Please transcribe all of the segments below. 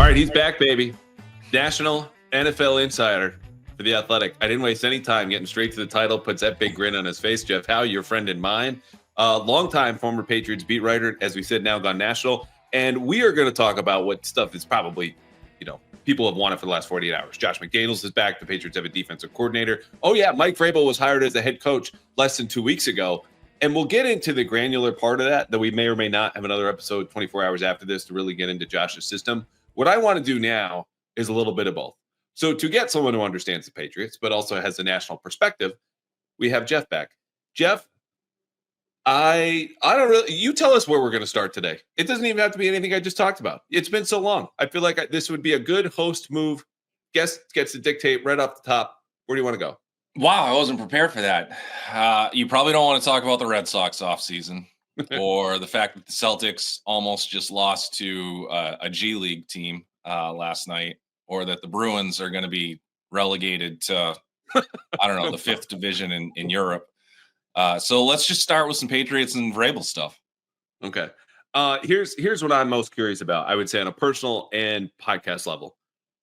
right, he's back, baby. National NFL Insider for The Athletic. I didn't waste any time getting straight to the title, puts that big grin on his face. Jeff Howe, your friend and mine. Longtime former Patriots beat writer, as we said, now gone national. And we are going to talk about what stuff is probably, people have wanted for the last 48 hours. Josh McDaniels is back. The Patriots have a defensive coordinator. Oh, yeah, Mike Vrabel was hired as the head coach less than 2 weeks ago. And we'll get into the granular part of that we may or may not have another episode 24 hours after this to really get into Josh's system. What I want to do now is a little bit of both. So to get someone who understands the Patriots, but also has a national perspective, we have Jeff back. Jeff, I don't really, you tell us where we're going to start today. It doesn't even have to be anything I just talked about. It's been so long. I feel like this would be a good host move. Guest gets to dictate right off the top. Where do you want to go? Wow, I wasn't prepared for that. You probably don't want to talk about the Red Sox offseason or the fact that the Celtics almost just lost to a G League team last night, or that the Bruins are going to be relegated to, I don't know, the fifth division in Europe. So let's just start with some Patriots and Vrabel stuff. Okay. Here's what I'm most curious about. I would say on a personal and podcast level.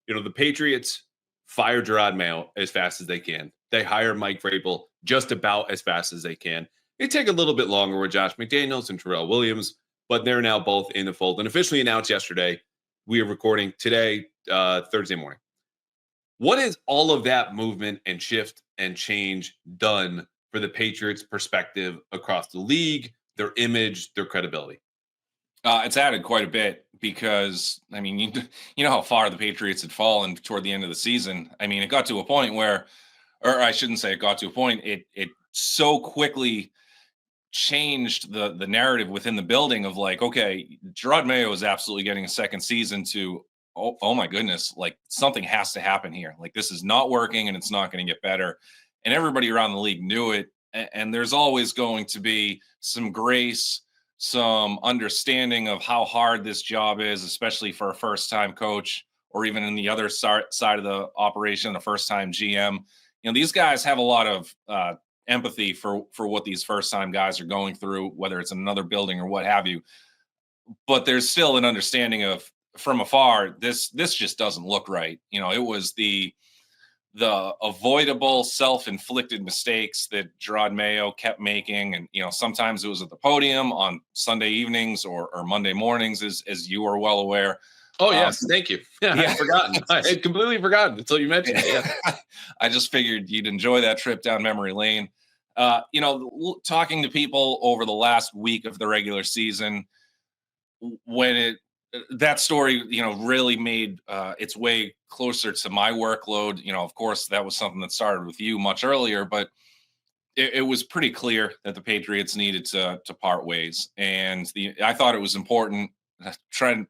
The Patriots fire Gerard Mayo as fast as they can. They hire Mike Vrabel just about as fast as they can. It take a little bit longer with Josh McDaniels and Terrell Williams, but they're now both in the fold and officially announced yesterday. We are recording today, Thursday morning. What is all of that movement and shift and change done for the Patriots' perspective across the league, their image, their credibility? It's added quite a bit because, I mean, you know how far the Patriots had fallen toward the end of the season. I mean, it got to a point where, or I shouldn't say it got to a point, it so quickly changed the narrative within the building of like, okay, Gerard Mayo is absolutely getting a second season to, oh my goodness, like something has to happen here. Like this is not working and it's not going to get better. And everybody around the league knew it. And there's always going to be some grace, some understanding of how hard this job is, especially for a first-time coach, or even in the other side of the operation, a first-time GM. These guys have a lot of empathy for what these first-time guys are going through, whether it's in another building or what have you. But there's still an understanding of, from afar, this just doesn't look right. It was the avoidable self-inflicted mistakes that Gerard Mayo kept making. And, sometimes it was at the podium on Sunday evenings or Monday mornings, as you are well aware. Oh, yes. Thank you. Yeah, I had forgotten. I had completely forgotten until you mentioned it. Yeah. I just figured you'd enjoy that trip down memory lane. Talking to people over the last week of the regular season, when that story, really made its way closer to my workload. Of course, that was something that started with you much earlier, but it was pretty clear that the Patriots needed to part ways. And I thought it was important,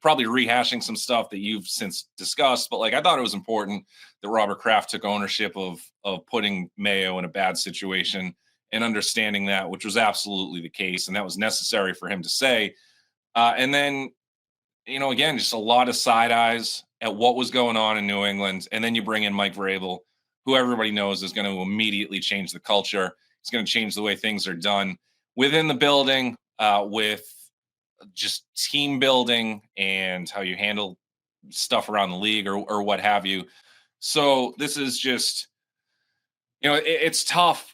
probably rehashing some stuff that you've since discussed, but I thought it was important that Robert Kraft took ownership of putting Mayo in a bad situation and understanding that, which was absolutely the case. And that was necessary for him to say. And then, again, just a lot of side eyes at what was going on in New England. And then you bring in Mike Vrabel, who everybody knows is going to immediately change the culture. It's going to change the way things are done within the building, with just team building and how you handle stuff around the league or what have you. So this is just, it's tough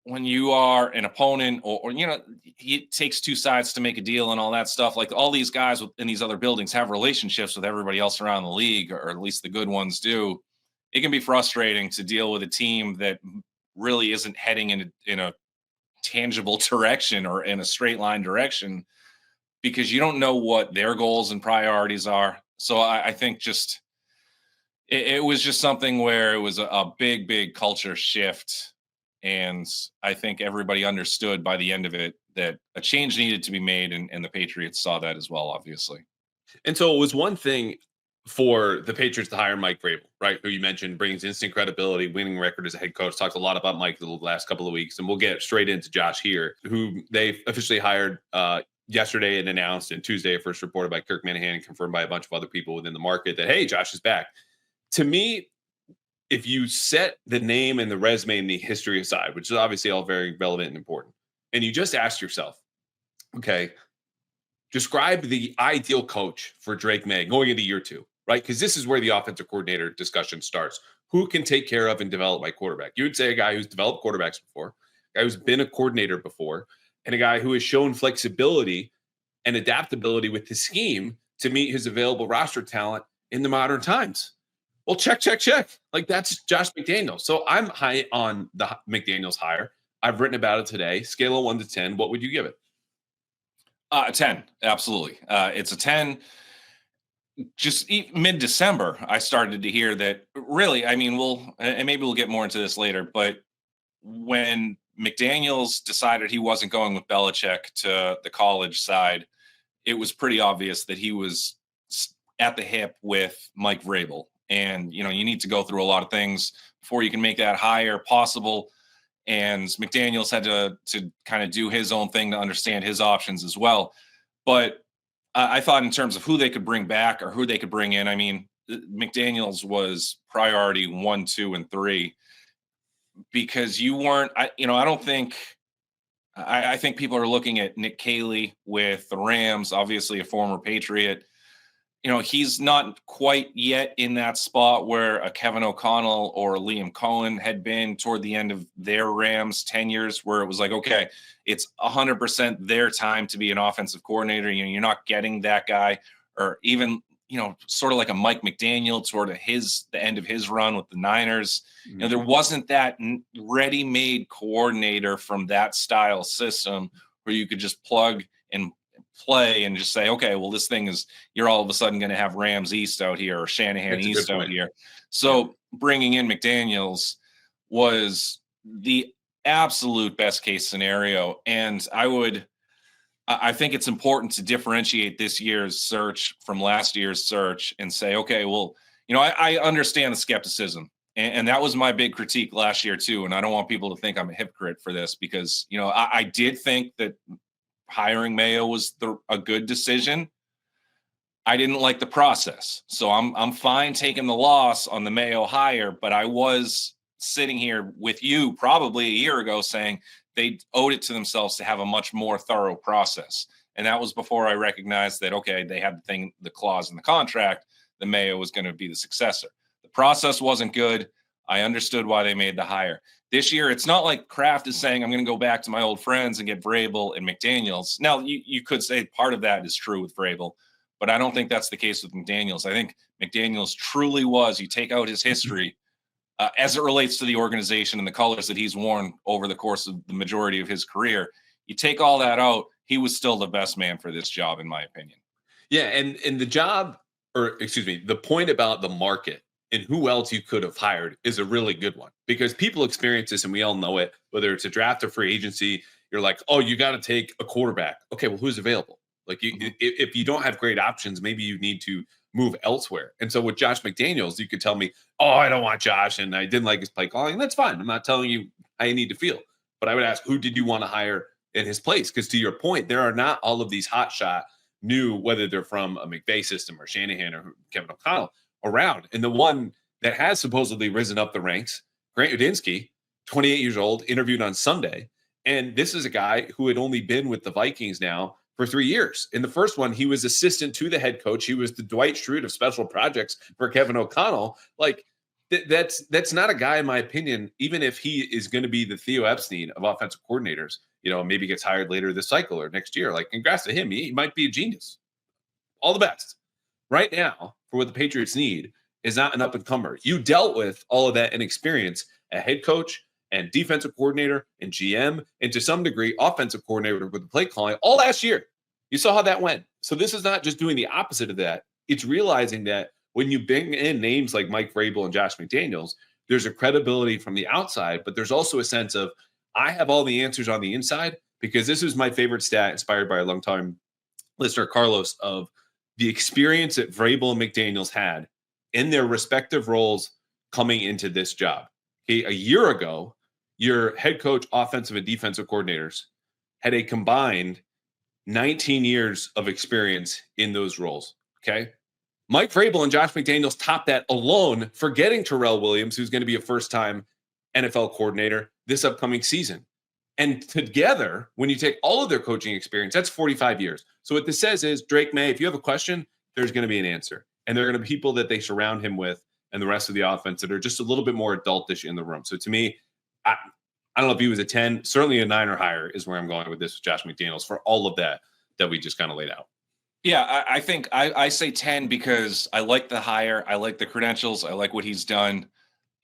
when you are an opponent or it takes two sides to make a deal and all that stuff. Like all these guys in these other buildings have relationships with everybody else around the league, or at least the good ones do. It can be frustrating to deal with a team that really isn't heading in a tangible direction or in a straight line direction, because you don't know what their goals and priorities are. So I think just it was just something where it was a big culture shift. And I think everybody understood by the end of it that a change needed to be made. And the Patriots saw that as well, obviously. And so it was one thing for the Patriots to hire Mike Vrabel, right? Who you mentioned brings instant credibility, winning record as a head coach. Talked a lot about Mike the last couple of weeks. And we'll get straight into Josh here, who they officially hired yesterday and announced, and Tuesday first reported by Kirk Minahan and confirmed by a bunch of other people within the market that, hey, Josh is back. To me, if you set the name and the resume and the history aside, which is obviously all very relevant and important, and you just ask yourself, okay, describe the ideal coach for Drake May going into year two, right? Because this is where the offensive coordinator discussion starts. Who can take care of and develop my quarterback? You would say a guy who's developed quarterbacks before, a guy who's been a coordinator before, and a guy who has shown flexibility and adaptability with his scheme to meet his available roster talent in the modern times. Well, check. Like, that's Josh McDaniels. So I'm high on the McDaniels hire. I've written about it today. Scale of 1 to 10. What would you give it? 10. Absolutely. It's a 10. Just mid-December, I started to hear that really, I mean, and maybe we'll get more into this later, but when McDaniels decided he wasn't going with Belichick to the college side, it was pretty obvious that he was at the hip with Mike Vrabel. And, you need to go through a lot of things before you can make that hire possible. And McDaniels had to kind of do his own thing to understand his options as well. But I thought in terms of who they could bring back or who they could bring in, I mean, McDaniels was priority 1, 2, and 3 because you weren't, I don't think, I think people are looking at Nick Caley with the Rams, obviously a former Patriot. He's not quite yet in that spot where a Kevin O'Connell or a Liam Cohen had been toward the end of their Rams tenures, where it was like, okay, it's 100% their time to be an offensive coordinator. You're not getting that guy, or even, sort of like a Mike McDaniel toward the end of his run with the Niners. Mm-hmm. There wasn't that ready-made coordinator from that style system where you could just plug and play and just say, okay, well, this thing is, you're all of a sudden going to have Rams East out here or Shanahan East out here. So bringing in McDaniels was the absolute best case scenario. And I think it's important to differentiate this year's search from last year's search and say, okay, well, I understand the skepticism. And that was my big critique last year too. And I don't want people to think I'm a hypocrite for this because, I did think that hiring Mayo was a good decision. I didn't like the process. So I'm fine taking the loss on the Mayo hire, but I was sitting here with you probably a year ago saying they owed it to themselves to have a much more thorough process. And that was before I recognized that, okay, they had the clause in the contract that Mayo was going to be the successor. The process wasn't good. I understood why they made the hire. This year, it's not like Kraft is saying, I'm going to go back to my old friends and get Vrabel and McDaniels. Now, you could say part of that is true with Vrabel, but I don't think that's the case with McDaniels. I think McDaniels truly was, you take out his history as it relates to the organization and the colors that he's worn over the course of the majority of his career. You take all that out, he was still the best man for this job, in my opinion. Yeah, and the point about the market and who else you could have hired is a really good one because people experience this and we all know it, whether it's a draft or free agency, you're like, oh, you got to take a quarterback. Okay, well, who's available? Like if you don't have great options, maybe you need to move elsewhere. And so with Josh McDaniels, you could tell me, oh, I don't want Josh and I didn't like his play calling. That's fine. I'm not telling you how you need to feel. But I would ask, who did you want to hire in his place? Because to your point, there are not all of these hotshot new, whether they're from a McVay system or Shanahan or Kevin O'Connell around. And the one that has supposedly risen up the ranks, Grant Udinski, 28 years old, interviewed on Sunday. And this is a guy who had only been with the Vikings now for 3 years. In the first one, he was assistant to the head coach. He was the Dwight Schrute of special projects for Kevin O'Connell. Like, that's not a guy, in my opinion, even if he is going to be the Theo Epstein of offensive coordinators, maybe gets hired later this cycle or next year. Like, congrats to him. He might be a genius. All the best. Right now, for what the Patriots need, is not an up-and-comer. You dealt with all of that inexperience, a head coach and defensive coordinator and GM, and to some degree, offensive coordinator with the play calling all last year. You saw how that went. So this is not just doing the opposite of that. It's realizing that when you bring in names like Mike Vrabel and Josh McDaniels, there's a credibility from the outside, but there's also a sense of, I have all the answers on the inside, because this is my favorite stat inspired by a longtime listener, Carlos, of the experience that Vrabel and McDaniels had in their respective roles coming into this job. Okay, a year ago, your head coach, offensive and defensive coordinators had a combined 19 years of experience in those roles. Okay. Mike Vrabel and Josh McDaniels topped that alone, forgetting Terrell Williams, who's going to be a first-time NFL coordinator this upcoming season. And together, when you take all of their coaching experience, that's 45 years. So what this says is, Drake May, if you have a question, there's going to be an answer. and there are going to be people that they surround him with and the rest of the offense that are just a little bit more adultish in the room. So to me, I don't know if he was a 10, certainly a 9 or higher is where I'm going with this with Josh McDaniels for all of that we just kind of laid out. Yeah, I think I say 10 because I like the hire. I like the credentials. I like what he's done.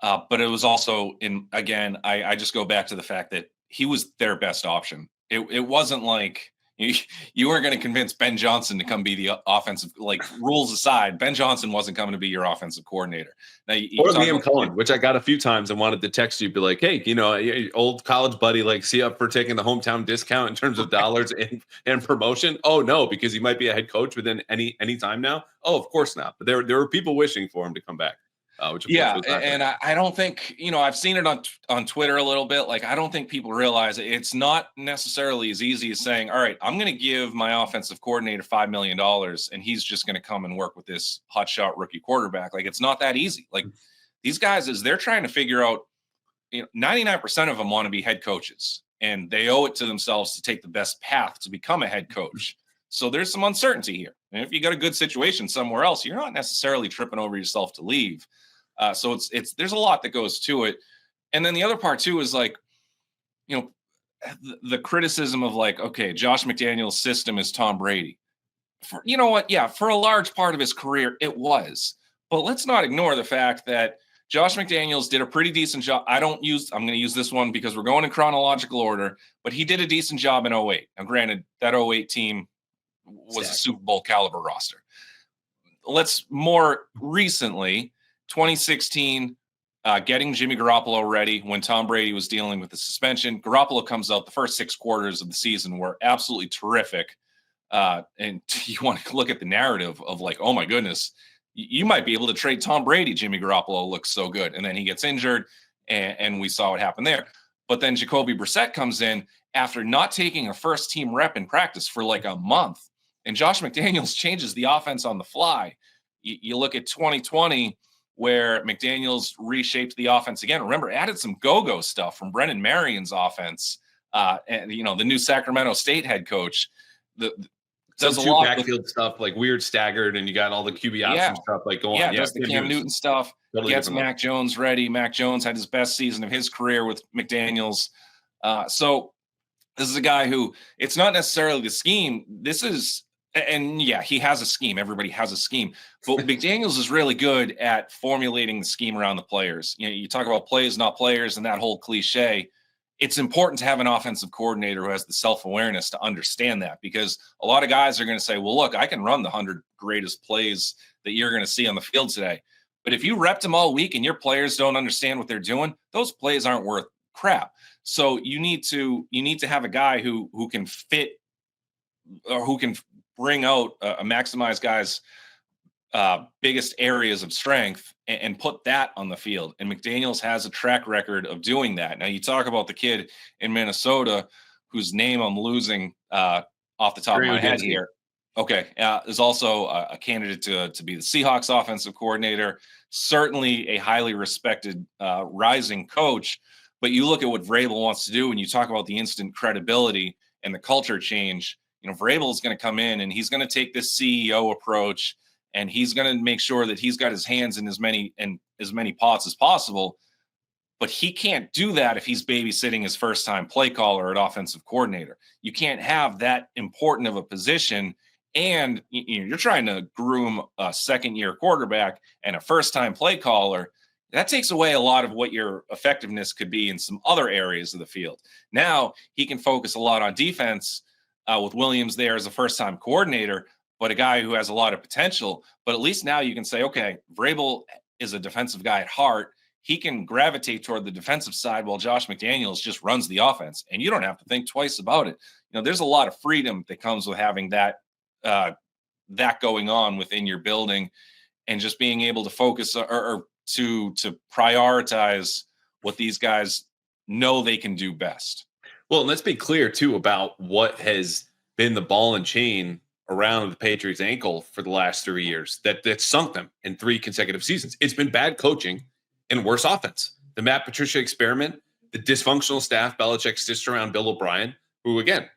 But it was also I just go back to the fact that he was their best option. It wasn't like you weren't going to convince Ben Johnson to come be the offensive, like, rules aside, Ben Johnson wasn't coming to be your offensive coordinator. Now, or Liam Cohen, which I got a few times and wanted to text you, be like, hey, your old college buddy, like, see up for taking the hometown discount in terms of dollars and promotion. Oh no, because he might be a head coach within any time now. Oh, of course not. But there were people wishing for him to come back. And I don't think, I've seen it on Twitter a little bit. Like, I don't think people realize it's not necessarily as easy as saying, all right, I'm going to give my offensive coordinator $5 million and he's just going to come and work with this hotshot rookie quarterback. Like, it's not that easy. Like, these guys, as they're trying to figure out, 99% of them want to be head coaches, and they owe it to themselves to take the best path to become a head coach. So there's some uncertainty here. And if you got a good situation somewhere else, you're not necessarily tripping over yourself to leave. So there's a lot that goes to it. And then the other part too is, like, the criticism of, like, okay, Josh McDaniels' system is Tom Brady. For, you know what? Yeah, for a large part of his career, it was. But let's not ignore the fact that Josh McDaniels did a pretty decent job. I'm going to use this one because we're going in chronological order, but he did a decent job in 08. Now, granted, that 08 team was a Super Bowl caliber roster. Let's more recently, 2016, getting Jimmy Garoppolo ready when Tom Brady was dealing with the suspension. Garoppolo comes out. The first 6 quarters of the season were absolutely terrific. And you want to look at the narrative of, like, oh my goodness, you might be able to trade Tom Brady. Jimmy Garoppolo looks so good. And then he gets injured, and we saw what happened there. But then Jacoby Brissett comes in after not taking a first team rep in practice for like a month. And Josh McDaniels changes the offense on the fly. You look at 2020, where McDaniels reshaped the offense again. Remember, added some go-go stuff from Brennan Marion's offense. And, the new Sacramento State head coach. Does a lot backfield stuff, like weird staggered, and you got all the QB option stuff, like going on. Yeah, does the Cam Newton stuff. Totally gets Mac Jones ready. Mac Jones had his best season of his career with McDaniels. So this is a guy who, it's not necessarily the scheme. This is, and yeah, he has a scheme. Everybody has a scheme. But McDaniels is really good at formulating the scheme around the players. You talk about plays, not players, and that whole cliche. It's important to have an offensive coordinator who has the self-awareness to understand that, because a lot of guys are going to say, well, look, I can run the 100 greatest plays that you're going to see on the field today. But if you repped them all week and your players don't understand what they're doing, those plays aren't worth crap. So you need to have a guy who can fit, or who can bring out maximize guys' biggest areas of strength and put that on the field. And McDaniels has a track record of doing that. Now, you talk about the kid in Minnesota whose name I'm losing off the top of my head here. Okay. Is also a candidate to be the Seahawks offensive coordinator. Certainly a highly respected rising coach. But you look at what Vrabel wants to do, and you talk about the instant credibility and the culture change. Vrabel is going to come in and he's going to take this CEO approach, and he's going to make sure that he's got his hands in as many pots as possible. But he can't do that if he's babysitting his first-time play caller at offensive coordinator. You can't have that important of a position, and you're trying to groom a second-year quarterback and a first-time play caller. That takes away a lot of what your effectiveness could be in some other areas of the field. Now he can focus a lot on defense with Williams there as a first-time coordinator, but a guy who has a lot of potential. But at least now you can say, okay, Vrabel is a defensive guy at heart. He can gravitate toward the defensive side while Josh McDaniels just runs the offense, and you don't have to think twice about it. There's a lot of freedom that comes with having that going on within your building, and just being able to focus or to prioritize what these guys know they can do best. Well, and let's be clear too about what has been the ball and chain around the Patriots' ankle for the last 3 years that sunk them in 3 consecutive seasons. It's been bad coaching and worse offense. The Matt Patricia experiment, the dysfunctional staff Belichick stitched around Bill O'Brien, who, again,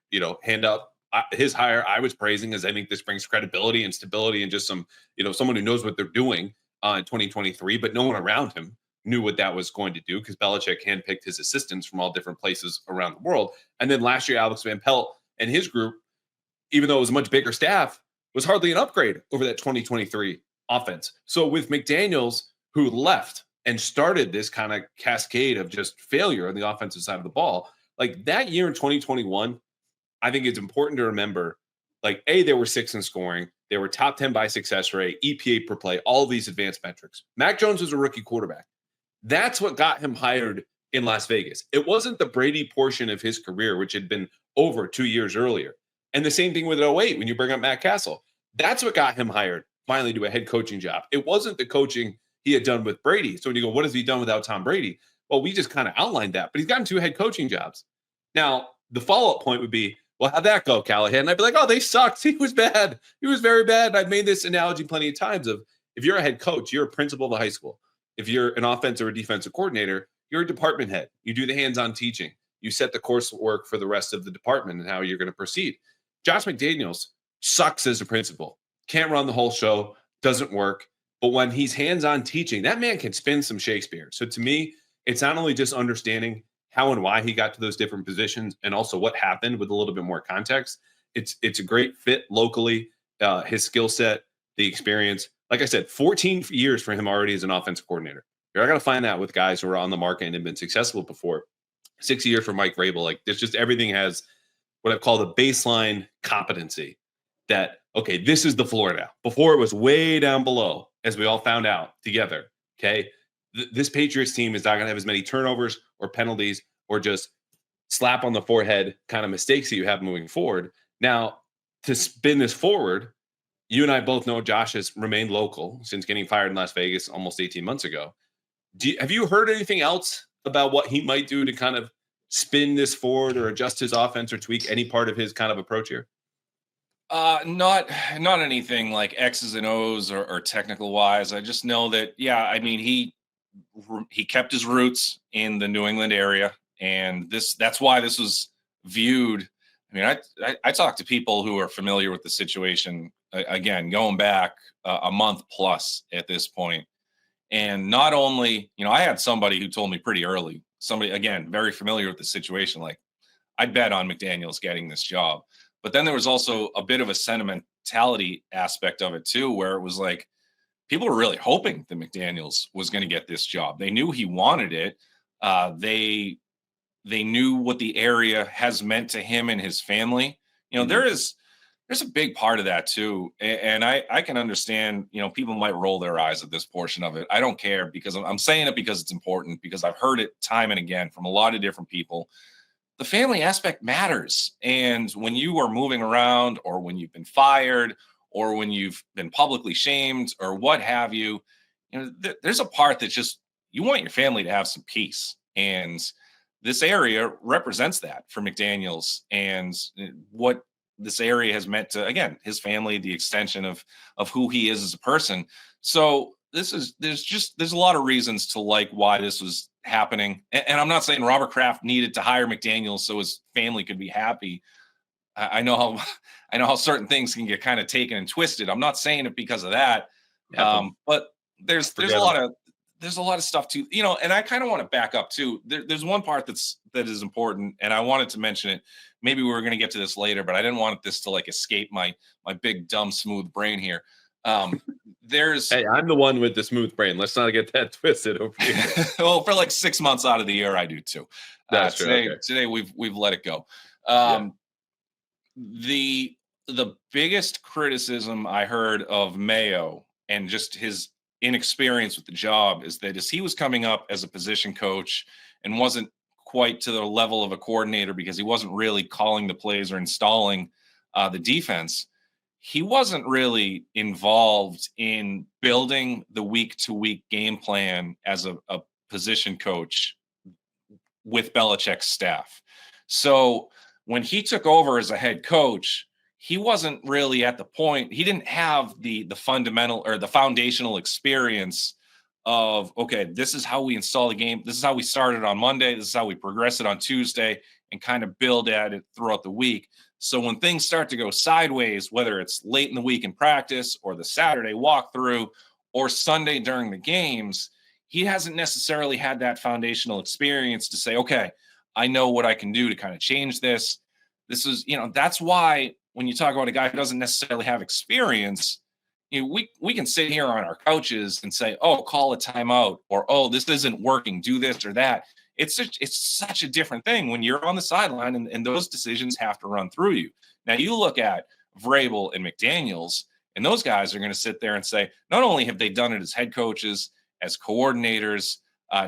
hand up his hire I was praising, as I think this brings credibility and stability and just some, someone who knows what they're doing in 2023, but no one around him knew what that was going to do because Belichick handpicked his assistants from all different places around the world. And then last year, Alex Van Pelt and his group, even though it was a much bigger staff, was hardly an upgrade over that 2023 offense. So with McDaniels, who left and started this kind of cascade of just failure on the offensive side of the ball, like that year in 2021, I think it's important to remember, like, they were 6th in scoring. They were top 10 by success rate, EPA per play, all these advanced metrics. Mac Jones was a rookie quarterback. That's what got him hired in Las Vegas. It wasn't the Brady portion of his career, which had been over 2 years earlier. And the same thing with 08 when you bring up Matt Castle. That's what got him hired finally to a head coaching job. It wasn't the coaching he had done with Brady. So when you go, what has he done without Tom Brady? Well, we just kind of outlined that, but he's gotten 2 head coaching jobs. Now, the follow-up point would be, well, how'd that go, Callahan? And I'd be like, oh, they sucked. He was bad. He was very bad. And I've made this analogy plenty of times of, if you're a head coach, you're a principal of a high school. If you're an offensive or defensive coordinator, you're a department head. You do the hands-on teaching. You set the coursework for the rest of the department and how you're going to proceed. Josh McDaniels sucks as a principal. Can't run the whole show. Doesn't work. But when he's hands-on teaching, that man can spin some Shakespeare. So to me, it's not only just understanding how and why he got to those different positions and also what happened with a little bit more context. It's a great fit locally, his skill set, the experience. Like I said, 14 years for him already as an offensive coordinator. You're not going to find that with guys who are on the market and have been successful before. 6 years for Mike Vrabel. Like, there's just everything has what I call the baseline competency that, okay, this is the floor now. Before it was way down below, as we all found out together, okay? This Patriots team is not going to have as many turnovers or penalties or just slap on the forehead kind of mistakes that you have moving forward. Now, to spin this forward, you and I both know Josh has remained local since getting fired in Las Vegas almost 18 months ago. Have you heard anything else about what he might do to kind of spin this forward or adjust his offense or tweak any part of his kind of approach here? Not anything like X's and O's or technical wise. I just know that, yeah, I mean, he kept his roots in the New England area, and that's why this was viewed. I mean, I talked to people who are familiar with the situation, again, going back a month plus at this point. And not only, I had somebody who told me pretty early, somebody, again, very familiar with the situation, like, I'd bet on McDaniels getting this job. But then there was also a bit of a sentimentality aspect of it too, where it was like, people were really hoping that McDaniels was going to get this job. They knew he wanted it. They knew what the area has meant to him and his family. There's a big part of that too. And I can understand, people might roll their eyes at this portion of it. I don't care, because I'm saying it because it's important, because I've heard it time and again from a lot of different people. The family aspect matters. And when you are moving around, or when you've been fired, or when you've been publicly shamed, or what have you, there's a part that just, you want your family to have some peace. And this area represents that for McDaniels, and what this area has meant to, again, his family, the extension of who he is as a person. So there's a lot of reasons to like why this was happening. And I'm not saying Robert Kraft needed to hire McDaniels so his family could be happy. I know how certain things can get kind of taken and twisted. I'm not saying it because of that. But there's a lot of stuff too, and I kind of want to back up too. There's one part that is important, and I wanted to mention it. Maybe we were going to get to this later, but I didn't want this to like escape my big, dumb, smooth brain here. Hey, I'm the one with the smooth brain. Let's not get that twisted over here. Well, for like 6 months out of the year, I do too. That's true. Today we've let it go. The biggest criticism I heard of Mayo and just his inexperience with the job is that as he was coming up as a position coach and wasn't quite to the level of a coordinator, because he wasn't really calling the plays or installing the defense, he wasn't really involved in building the week-to-week game plan as a position coach with Belichick's staff. So when he took over as a head coach, he wasn't really at the point, he didn't have the fundamental or the foundational experience of, okay, this is how we install the game. This is how we started on Monday. This is how we progress it on Tuesday and kind of build at it throughout the week. So when things start to go sideways, whether it's late in the week in practice or the Saturday walkthrough or Sunday during the games, he hasn't necessarily had that foundational experience to say, okay, I know what I can do to kind of change this. This is, that's why when you talk about a guy who doesn't necessarily have experience, we can sit here on our couches and say, oh, call a timeout, or, oh, this isn't working, do this or that. It's such a different thing when you're on the sideline and those decisions have to run through you. Now you look at Vrabel and McDaniels, and those guys are going to sit there and say, not only have they done it as head coaches, as coordinators,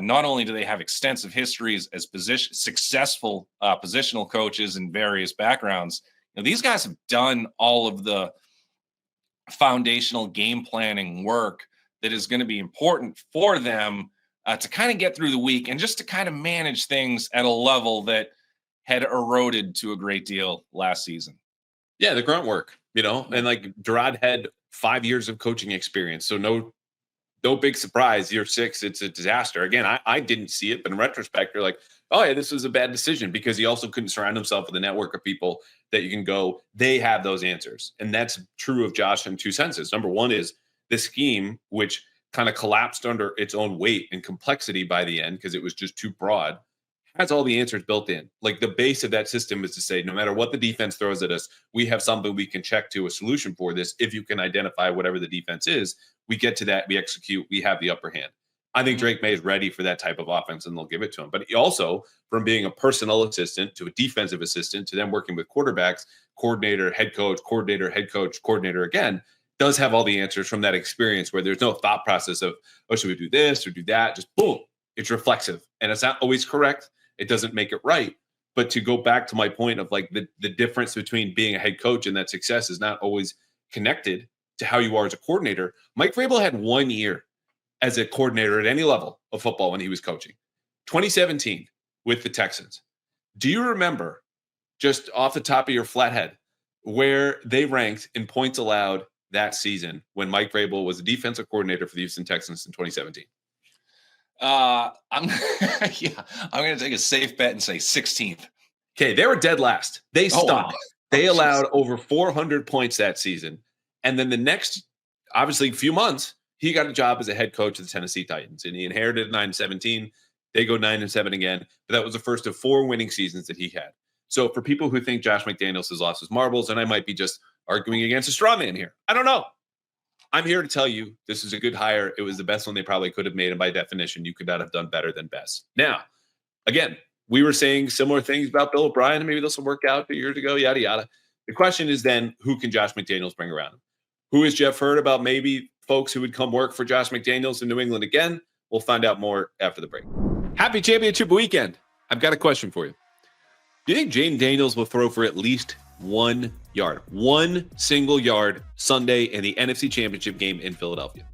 not only do they have extensive histories as successful positional coaches in various backgrounds, these guys have done all of the foundational game planning work that is going to be important for them to kind of get through the week and just to kind of manage things at a level that had eroded to a great deal last season. Yeah, the grunt work, and like Durad had 5 years of coaching experience. So no big surprise. Year 6, it's a disaster. Again, I didn't see it, but in retrospect, you're like, oh yeah, this was a bad decision because he also couldn't surround himself with a network of people that you can go, they have those answers. And that's true of Josh in two senses. Number one is the scheme, which kind of collapsed under its own weight and complexity by the end because it was just too broad, has all the answers built in. Like the base of that system is to say, no matter what the defense throws at us, we have something we can check to a solution for this. If you can identify whatever the defense is, we get to that, we execute, we have the upper hand. I think Drake May is ready for that type of offense and they'll give it to him. But he also, from being a personnel assistant to a defensive assistant to then working with quarterbacks, coordinator, head coach, coordinator again, does have all the answers from that experience where there's no thought process of, oh, should we do this or do that? Just boom, it's reflexive. And it's not always correct. It doesn't make it right. But to go back to my point of like the difference between being a head coach and that success is not always connected to how you are as a coordinator. Mike Vrabel had 1 year as a coordinator at any level of football when he was coaching. 2017 with the Texans. Do you remember, just off the top of your flat head, where they ranked in points allowed that season when Mike Vrabel was the defensive coordinator for the Houston Texans in 2017? I'm going to take a safe bet and say 16th. Okay, they were dead last. They stunk. Wow. They allowed over 400 points that season. And then the next, obviously, few months, he got a job as a head coach of the Tennessee Titans. And he inherited 9-17. They go 9-7 again. But that was the first of 4 winning seasons that he had. So for people who think Josh McDaniels has lost his marbles, and I might be just arguing against a straw man here, I don't know. I'm here to tell you this is a good hire. It was the best one they probably could have made. And by definition, you could not have done better than best. Now, again, we were saying similar things about Bill O'Brien, and maybe this will work out 2 years ago, yada, yada. The question is then, who can Josh McDaniels bring around him? Who has Jeff heard about maybe folks who would come work for Josh McDaniels in New England again? We'll find out more after the break. Happy championship weekend. I've got a question for you. Do you think Jaden Daniels will throw for at least 1 yard, one single yard Sunday in the NFC Championship game in Philadelphia?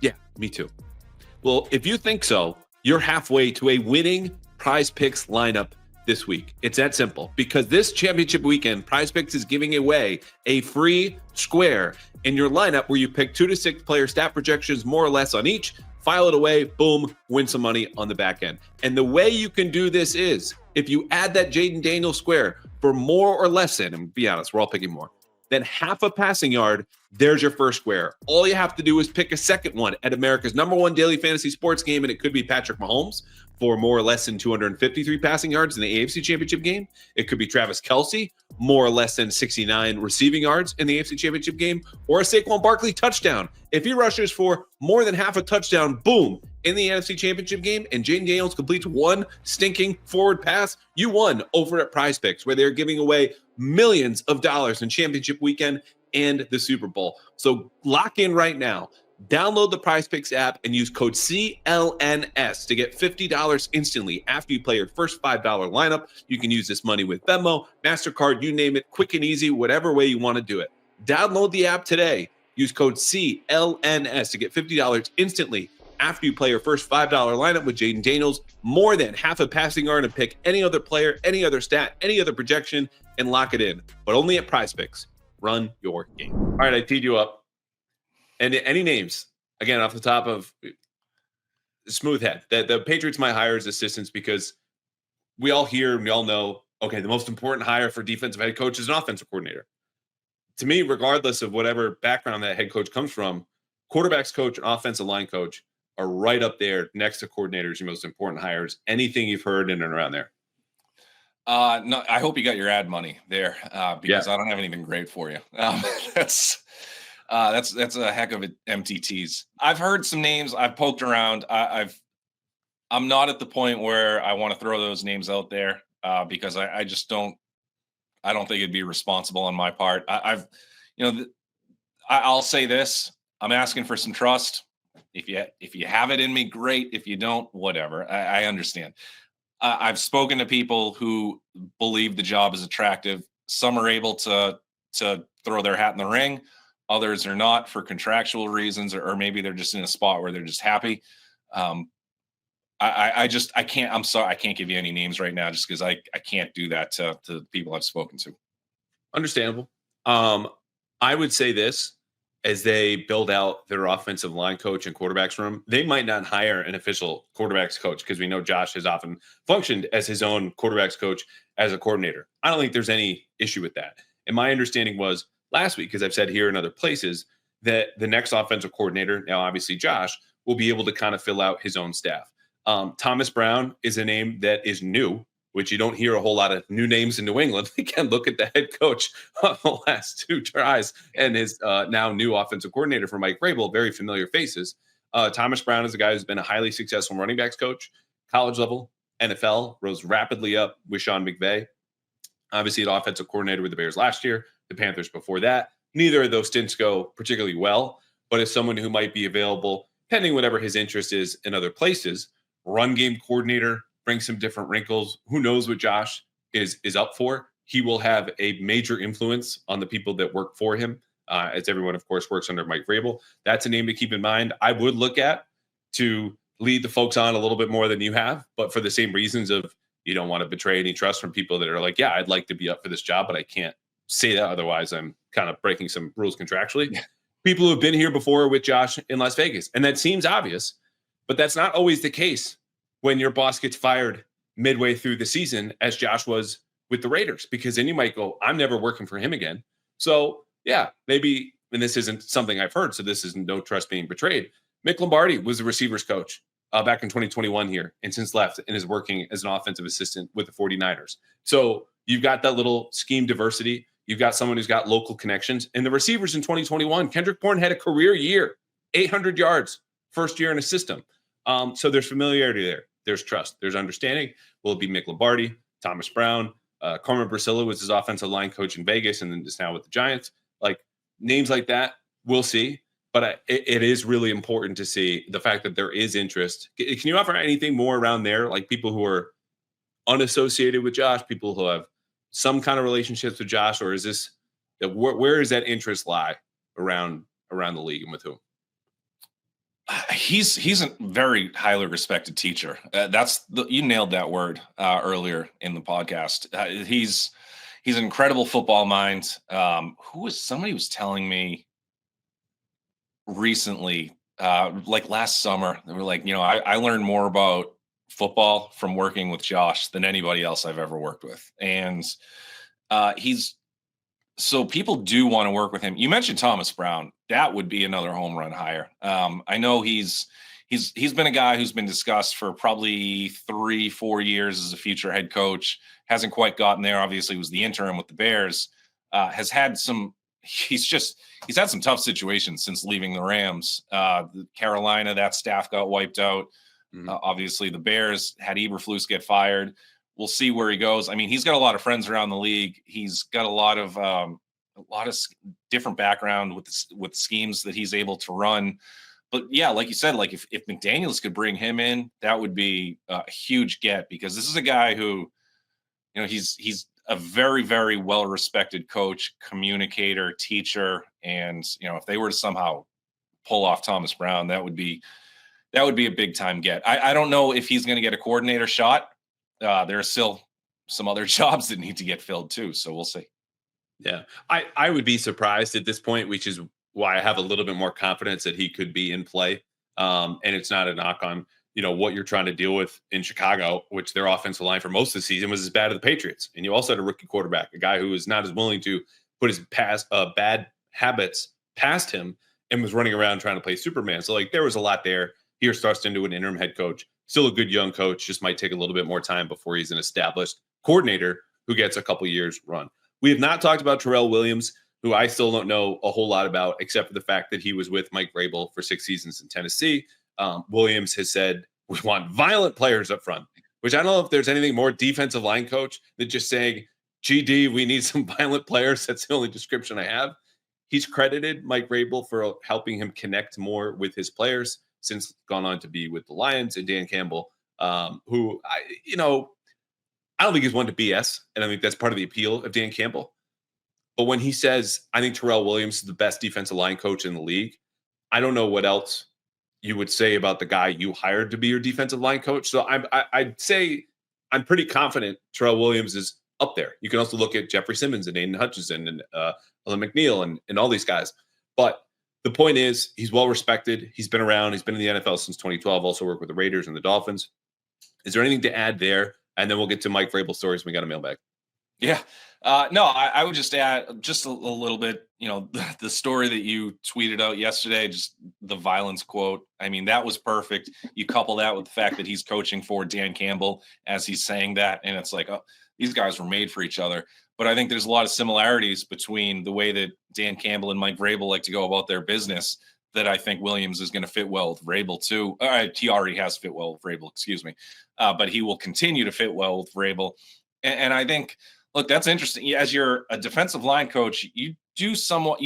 Yeah, me too. Well, if you think so, you're halfway to a winning PrizePicks lineup this week. It's that simple because this championship weekend, PrizePicks is giving away a free square in your lineup where you pick 2 to 6 player stat projections, more or less on each, file it away, boom, win some money on the back end. And the way you can do this is if you add that Jaden Daniels square for more or less than, and be honest, we're all picking more, than half a passing yard, there's your first square. All you have to do is pick a second one at America's #1 daily fantasy sports game, and it could be Patrick Mahomes for more or less than 253 passing yards in the AFC Championship game. It could be Travis Kelce, more or less than 69 receiving yards in the AFC Championship game, or a Saquon Barkley touchdown. If he rushes for more than half a touchdown, boom, in the NFC Championship game, and Jaden Daniels completes one stinking forward pass, you won over at PrizePicks, where they're giving away millions of dollars in championship weekend and the Super Bowl. So lock in right now. Download the PrizePicks app and use code CLNS to get $50 instantly after you play your first $5 lineup. You can use this money with Venmo, MasterCard, you name it, quick and easy, whatever way you want to do it. Download the app today. Use code CLNS to get $50 instantly after you play your first $5 lineup with Jaden Daniels, more than half a passing yard, and pick any other player, any other stat, any other projection, and lock it in. But only at PrizePicks. Run your game. All right, I teed you up. And any names, again, off the top of Smoothhead, the Patriots might hire as assistants because we all hear and we all know okay, the most important hire for defensive head coach is an offensive coordinator. To me, regardless of whatever background that head coach comes from, quarterbacks coach and offensive line coach are right up there next to coordinators, your most important hires. Anything you've heard in and around there? No, I hope you got your ad money there, Yeah. because I don't have anything great for you. That's that's a heck of an empty tease. I've heard some names. I've poked around. I'm not at the point where I want to throw those names out there, because I just don't. I don't think it'd be responsible on my part. I've, you know, I'll say this: I'm asking for some trust. If you have it in me, great. If you don't, whatever. I understand. I've spoken to people who believe the job is attractive. Some are able to throw their hat in the ring. Others are not for contractual reasons, or maybe they're just in a spot where they're just happy. Um, I can't. I'm sorry, I can't give you any names right now, just because I can't do that to the people I've spoken to. Understandable. Um, I would say this as they build out their offensive line coach and quarterbacks room, they might not hire an official quarterbacks coach because we know Josh has often functioned as his own quarterbacks coach as a coordinator. I don't think there's any issue with that. And my understanding was last week, because I've said here in other places, that the next offensive coordinator, now obviously Josh, will be able to kind of fill out his own staff. Thomas Brown is a name that is new, which you don't hear a whole lot of new names in New England. Again, look at the head coach of the last two tries and his now new offensive coordinator for Mike Vrabel, very familiar faces. Thomas Brown is a guy who's been a highly successful running backs coach, college level, NFL, rose rapidly up with Sean McVay. Obviously, an offensive coordinator with the Bears last year, the Panthers before that. Neither of those stints go particularly well, but as someone who might be available, pending whatever his interest is in other places, run game coordinator, bring some different wrinkles. Who knows what Josh is up for? He will have a major influence on the people that work for him, as everyone, of course, works under Mike Vrabel. That's a name to keep in mind. I would look at to lead the folks on a little bit more than you have, but for the same reasons of you don't want to betray any trust from people that are like, yeah, I'd like to be up for this job, but I can't say that. Otherwise, I'm kind of breaking some rules contractually. Yeah. People who have been here before with Josh in Las Vegas. And that seems obvious, but that's not always the case when your boss gets fired midway through the season, as Josh was with the Raiders, because then you might go, I'm never working for him again. So yeah, maybe, and this isn't something I've heard, so this is no trust being betrayed. Mick Lombardi was the receivers coach back in 2021 here, and since left and is working as an offensive assistant with the 49ers. So you've got that little scheme diversity. You've got someone who's got local connections. And the receivers in 2021, Kendrick Bourne had a career year, 800 yards, first year in a system. So there's familiarity there. There's trust. There's understanding. Will it be Mick Lombardi, Thomas Brown? Carmen Bracilla was his offensive line coach in Vegas and then is now with the Giants. Like names like that, we'll see. But it is really important to see the fact that there is interest. Can you offer anything more around there? Like people who are unassociated with Josh, people who have some kind of relationships with Josh, or is this where does that interest lie around the league and with whom? He's a very highly respected teacher. You nailed that word earlier in the podcast. He's an incredible football mind. Somebody was telling me recently, like last summer, they were like, I learned more about football from working with Josh than anybody else I've ever worked with. And so people do want to work with him. You mentioned Thomas Brown. That would be another home run hire. I know he's been a guy who's been discussed for probably 3-4 years as a future head coach. Hasn't quite gotten there. Obviously was the interim with the Bears. He's had some tough situations since leaving the Rams. Carolina, that staff got wiped out. Mm-hmm. Obviously the Bears had Eberflus get fired. We'll see where he goes. I mean, he's got a lot of friends around the league. He's got a lot of different background with schemes that he's able to run. But yeah, like you said, like if McDaniels could bring him in, that would be a huge get, because this is a guy who, he's a very, very well-respected coach, communicator, teacher. And, if they were to somehow pull off Thomas Brown, that would be a big time get. I don't know if he's going to get a coordinator shot. There are still some other jobs that need to get filled too. So we'll see. Yeah. I would be surprised at this point, which is why I have a little bit more confidence that he could be in play. And it's not a knock on what you're trying to deal with in Chicago, which their offensive line for most of the season was as bad as the Patriots. And you also had a rookie quarterback, a guy who was not as willing to put his bad habits past him and was running around trying to play Superman. So like there was a lot there. Here's thrust into an interim head coach, still a good young coach, just might take a little bit more time before he's an established coordinator who gets a couple years run. We have not talked about Terrell Williams, who I still don't know a whole lot about, except for the fact that he was with Mike Vrabel for 6 seasons in Tennessee. Williams has said, we want violent players up front, which I don't know if there's anything more defensive line coach than just saying, GD, we need some violent players. That's the only description I have. He's credited Mike Vrabel for helping him connect more with his players since gone on to be with the Lions, and Dan Campbell, who, I don't think he's one to BS. And I think that's part of the appeal of Dan Campbell. But when he says, I think Terrell Williams is the best defensive line coach in the league, I don't know what else you would say about the guy you hired to be your defensive line coach. So I'd say I'm pretty confident Terrell Williams is up there. You can also look at Jeffrey Simmons and Aiden Hutchinson and McNeil and all these guys. But the point is, he's well respected. He's been around. He's been in the NFL since 2012. Also worked with the Raiders and the Dolphins. Is there anything to add there? And then we'll get to Mike Vrabel stories. We got a mailbag. Yeah. No, I would just add just a little bit, the story that you tweeted out yesterday, just the violence quote. I mean, that was perfect. You couple that with the fact that he's coaching for Dan Campbell as he's saying that. And it's like, oh, these guys were made for each other. But I think there's a lot of similarities between the way that Dan Campbell and Mike Vrabel like to go about their business that I think Williams is going to fit well with Vrabel too. He already has fit well with Vrabel, excuse me. But he will continue to fit well with Vrabel. And I think, look, that's interesting. As you're a defensive line coach, you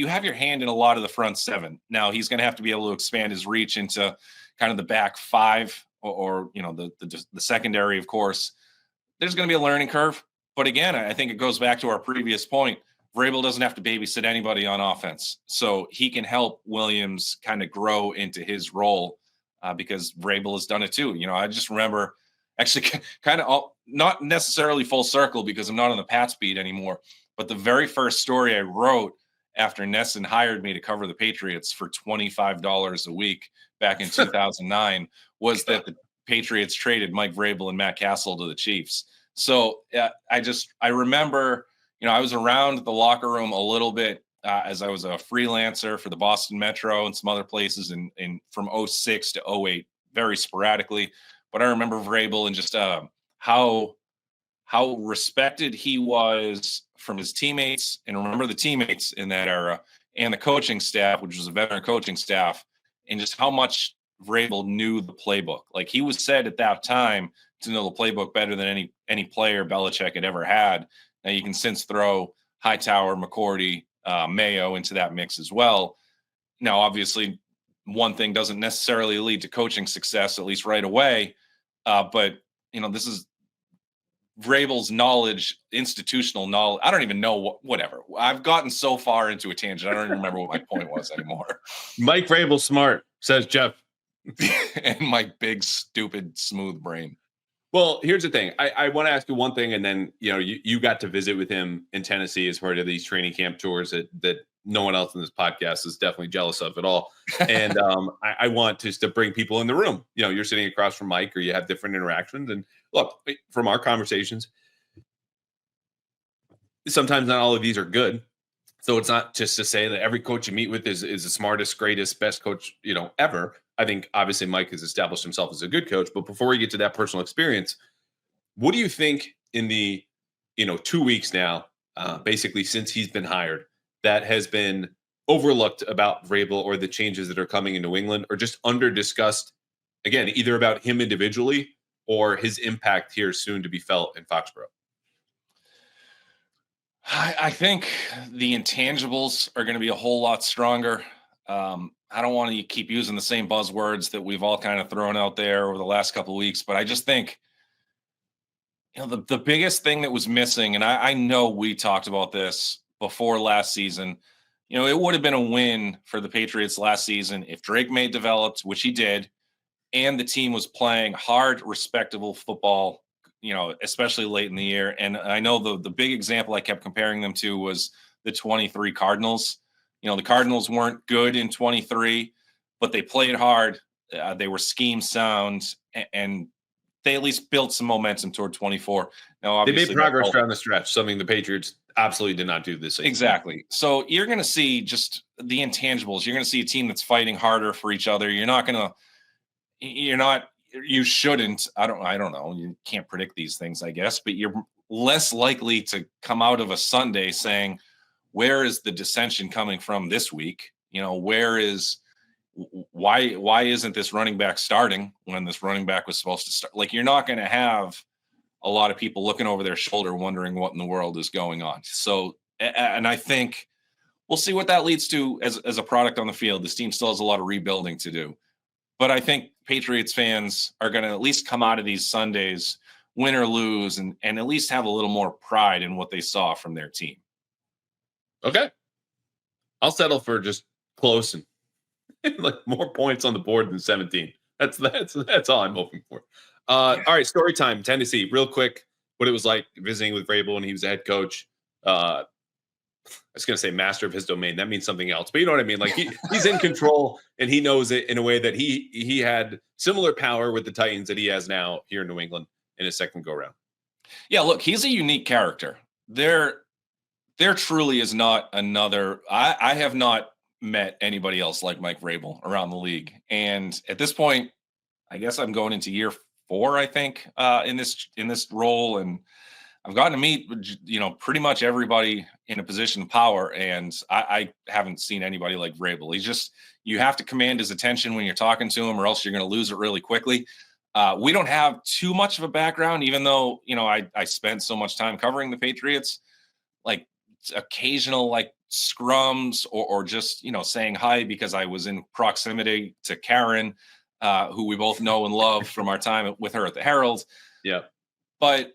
have your hand in a lot of the front seven. Now he's going to have to be able to expand his reach into kind of the back five or the secondary, of course. There's going to be a learning curve. But again, I think it goes back to our previous point. Vrabel doesn't have to babysit anybody on offense. So he can help Williams kind of grow into his role because Vrabel has done it too. I just remember actually kind of not necessarily full circle because I'm not on the Pats beat anymore. But the very first story I wrote after Nesson hired me to cover the Patriots for $25 a week back in 2009 was that the Patriots traded Mike Vrabel and Matt Castle to the Chiefs. So I remember, I was around the locker room a little bit as I was a freelancer for the Boston Metro and some other places in from 06 to 08, very sporadically. But I remember Vrabel and just how respected he was from his teammates, and remember the teammates in that era, and the coaching staff, which was a veteran coaching staff, and just how much Vrabel knew the playbook. Like he was said at that time to know the playbook better than any player Belichick had ever had. Now you can since throw Hightower, McCourty, Mayo into that mix as well. Now, obviously, one thing doesn't necessarily lead to coaching success, at least right away. But this is Vrabel's knowledge, institutional knowledge. I don't even know whatever. I've gotten so far into a tangent. I don't even remember what my point was anymore. Mike Vrabel smart, says Jeff. And my big, stupid, smooth brain. Well, here's the thing. I want to ask you one thing, and then you got to visit with him in Tennessee as part of these training camp tours that no one else in this podcast is definitely jealous of at all. And I want to bring people in the room. You're sitting across from Mike, or you have different interactions. And look, from our conversations, sometimes not all of these are good. So it's not just to say that every coach you meet with is the smartest, greatest, best coach, ever. I think obviously Mike has established himself as a good coach, but before we get to that personal experience, what do you think in the, 2 weeks now, basically since he's been hired, that has been overlooked about Vrabel or the changes that are coming in New England, or just under discussed, again, either about him individually or his impact here soon to be felt in Foxborough? I think the intangibles are going to be a whole lot stronger. I don't want to keep using the same buzzwords that we've all kind of thrown out there over the last couple of weeks, but I just think, the biggest thing that was missing, and I know we talked about this before last season, it would have been a win for the Patriots last season if Drake May developed, which he did, and the team was playing hard, respectable football, especially late in the year. And I know the big example I kept comparing them to was the 23 Cardinals. The Cardinals weren't good in 23, but they played hard. They were scheme sound, and they at least built some momentum toward 24. Now, They obviously, made progress down the stretch, something the Patriots absolutely did not do this season. exactly. So you're going to see just the intangibles. You're going to see a team that's fighting harder for each other. You shouldn't. I don't know. You can't predict these things, I guess, but you're less likely to come out of a Sunday saying, where is the dissension coming from this week? Why isn't this running back starting when this running back was supposed to start? Like, you're not going to have a lot of people looking over their shoulder wondering what in the world is going on. So, and I think we'll see what that leads to as a product on the field. This team still has a lot of rebuilding to do. But I think Patriots fans are going to at least come out of these Sundays, win or lose, and at least have a little more pride in what they saw from their team. Okay. I'll settle for just close and like more points on the board than 17. That's all I'm hoping for. All right, story time. Tennessee, real quick, what it was like visiting with Vrabel when he was a head coach. I was going to say master of his domain. That means something else, but you know what I mean? Like he's in control and he knows it in a way that he had similar power with the Titans that he has now here in New England in his second go round. Yeah, look, he's a unique character. There truly is not another. I have not met anybody else like Mike Vrabel around the league. And at this point, I guess I'm going into year 4, I think, in this role. And I've gotten to meet, pretty much everybody in a position of power. And I haven't seen anybody like Vrabel. You have to command his attention when you're talking to him, or else you're going to lose it really quickly. We don't have too much of a background, even though, I spent so much time covering the Patriots. Like, occasional like scrums or just saying hi because I was in proximity to Karen, who we both know and love from our time with her at the Herald. Yeah. But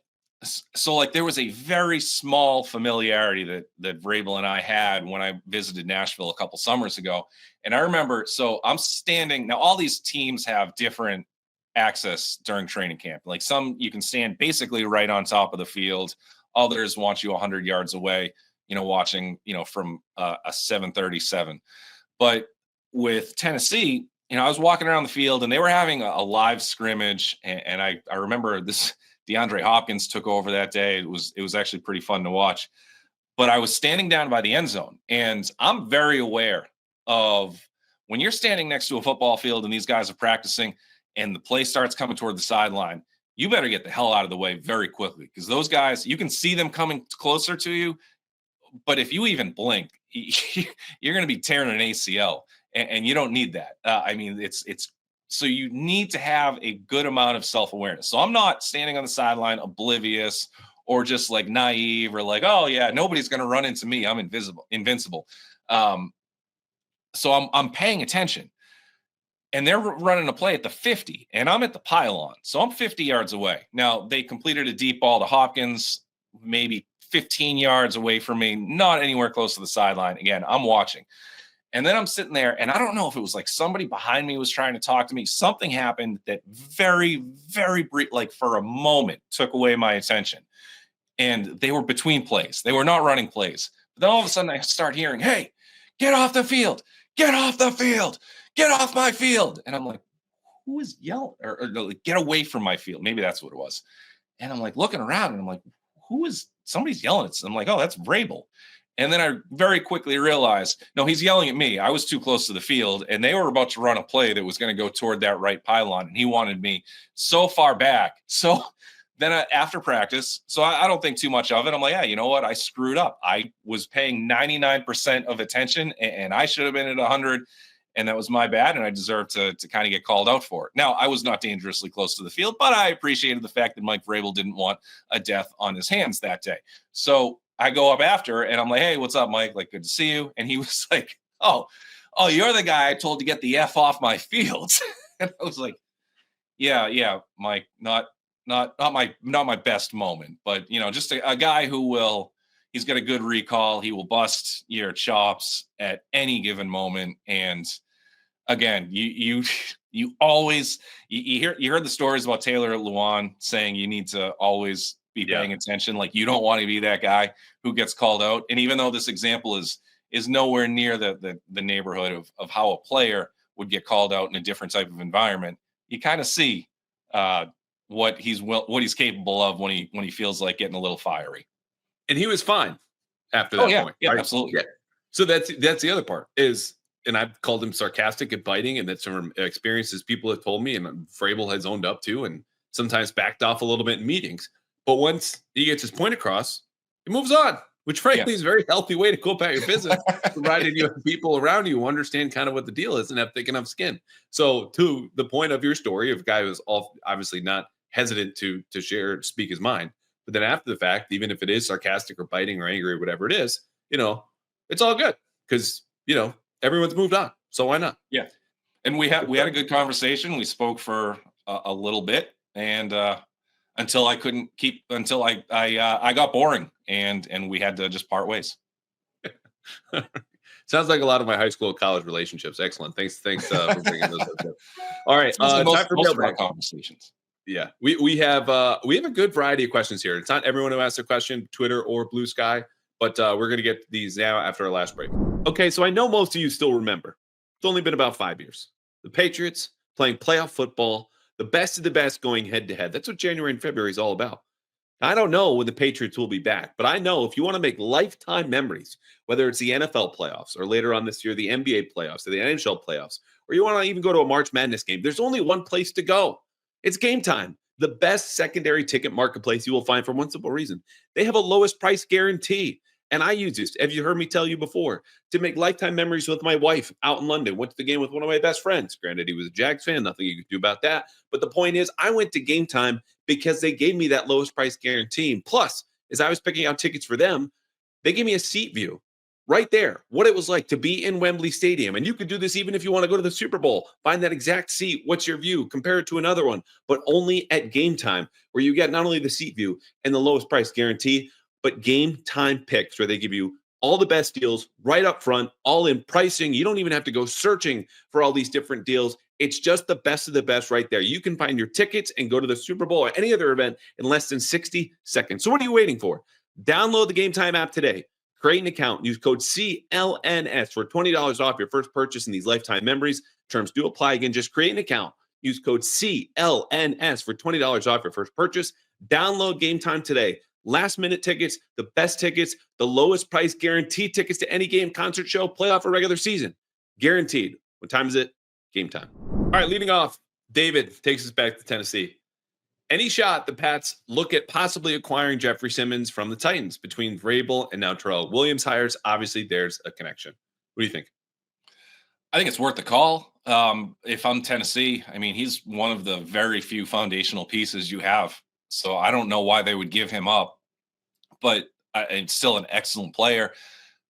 so like there was a very small familiarity that Vrabel and I had when I visited Nashville a couple summers ago. And I remember, so I'm standing now, all these teams have different access during training camp. Like some you can stand basically right on top of the field. Others want you 100 yards away, watching, from a 737. But with Tennessee, I was walking around the field and they were having a live scrimmage. And I remember this DeAndre Hopkins took over that day. It was actually pretty fun to watch. But I was standing down by the end zone, and I'm very aware of when you're standing next to a football field and these guys are practicing and the play starts coming toward the sideline, you better get the hell out of the way very quickly, because those guys, you can see them coming closer to you. But if you even blink, you're going to be tearing an ACL, and you don't need that. It's so you need to have a good amount of self-awareness. So I'm not standing on the sideline oblivious or just like naive or like, oh yeah, nobody's going to run into me. I'm invincible. So I'm paying attention. And they're running a play at the 50, and I'm at the pylon. So I'm 50 yards away. Now, they completed a deep ball to Hopkins, maybe 15 yards away from me, not anywhere close to the sideline. Again, I'm watching. And then I'm sitting there, and I don't know if it was like somebody behind me was trying to talk to me. Something happened that very, very brief, like for a moment, took away my attention. And they were between plays. They were not running plays. But then all of a sudden, I start hearing, hey, get off the field. Get off the field. Get off my field. And I'm like, who is yelling? Or like, get away from my field. Maybe that's what it was. And I'm like looking around, and I'm like, somebody's yelling at. I'm like, oh, that's Vrabel. And then I very quickly realized, no, he's yelling at me. I was too close to the field, and they were about to run a play that was going to go toward that right pylon, and he wanted me so far back. So then after practice, so I don't think too much of it. I'm like, yeah, you know what? I screwed up. I was paying 99% of attention, and I should have been at 100. And that was my bad, and I deserved to kind of get called out for it. Now, I was not dangerously close to the field, but I appreciated the fact that Mike Vrabel didn't want a death on his hands that day. So I go up after, and I'm like, hey, what's up, Mike? Like, good to see you. And he was like, oh, you're the guy I told to get the F off my field. And I was like, yeah, Mike, not my best moment, but just a guy who he's got a good recall. He will bust your chops at any given moment. And again, you always you heard the stories about Taylor Lewan saying you need to always be paying attention. Like, you don't want to be that guy who gets called out. And even though this example is nowhere near the neighborhood of how a player would get called out in a different type of environment, you kind of see what he's capable of when he feels like getting a little fiery. And he was fine after Oh that yeah, point. yeah, Right? absolutely. Yeah. So that's the other part is, and I've called him sarcastic and biting, and that's from experiences people have told me, and Vrabel has owned up to, and sometimes backed off a little bit in meetings. But once he gets his point across, he moves on, which frankly is a very healthy way to go about your business, provided you have people around you who understand kind of what the deal is and have thick enough skin. So to the point of your story of a guy who's obviously not hesitant to share, speak his mind, but then after the fact, even if it is sarcastic or biting or angry or whatever it is, it's all good because, everyone's moved on. So why not? Yeah. And we had a good conversation. We spoke for a little bit, and until I got boring, and we had to just part ways. Sounds like a lot of my high school, college relationships. Excellent. Thanks for bringing those up. All right, time for most of our mailbag conversations. Yeah, we have a good variety of questions here. It's not everyone who asks a question, Twitter or Blue Sky, but we're going to get these now after our last break. Okay, so I know most of you still remember. It's only been about 5 years. The Patriots playing playoff football, the best of the best going head to head. That's what January and February is all about. I don't know when the Patriots will be back, but I know if you want to make lifetime memories, whether it's the NFL playoffs or later on this year, the NBA playoffs or the NHL playoffs, or you want to even go to a March Madness game, there's only one place to go. It's Gametime, the best secondary ticket marketplace you will find for one simple reason. They have a lowest price guarantee. And I use this, have you heard me tell you before, to make lifetime memories with my wife out in London. Went to the game with one of my best friends. Granted, he was a Jags fan, nothing you could do about that. But the point is, I went to Gametime because they gave me that lowest price guarantee. Plus, as I was picking out tickets for them, they gave me a seat view right there, what it was like to be in Wembley Stadium. And you could do this even if you want to go to the Super Bowl. Find that exact seat. What's your view? Compare it to another one, but only at Gametime, where you get not only the seat view and the lowest price guarantee, but Gametime picks, where they give you all the best deals right up front, all in pricing. You don't even have to go searching for all these different deals. It's just the best of the best right there. You can find your tickets and go to the Super Bowl or any other event in less than 60 seconds. So what are you waiting for? Download the Gametime app today. Create an account. Use code CLNS for $20 off your first purchase in these lifetime memories. Terms do apply. Again, just create an account. Use code CLNS for $20 off your first purchase. Download Gametime today. Last minute tickets, the best tickets, the lowest price guaranteed tickets to any game, concert, show, playoff, or regular season. Guaranteed. What time is it? Gametime. All right, leading off, David takes us back to Tennessee. Any shot the Pats look at possibly acquiring Jeffrey Simmons from the Titans between Vrabel and now Terrell Williams hires? Obviously, there's a connection. What do you think? I think it's worth the call. If I'm Tennessee, I mean, he's one of the very few foundational pieces you have. So I don't know why they would give him up, but it's still an excellent player.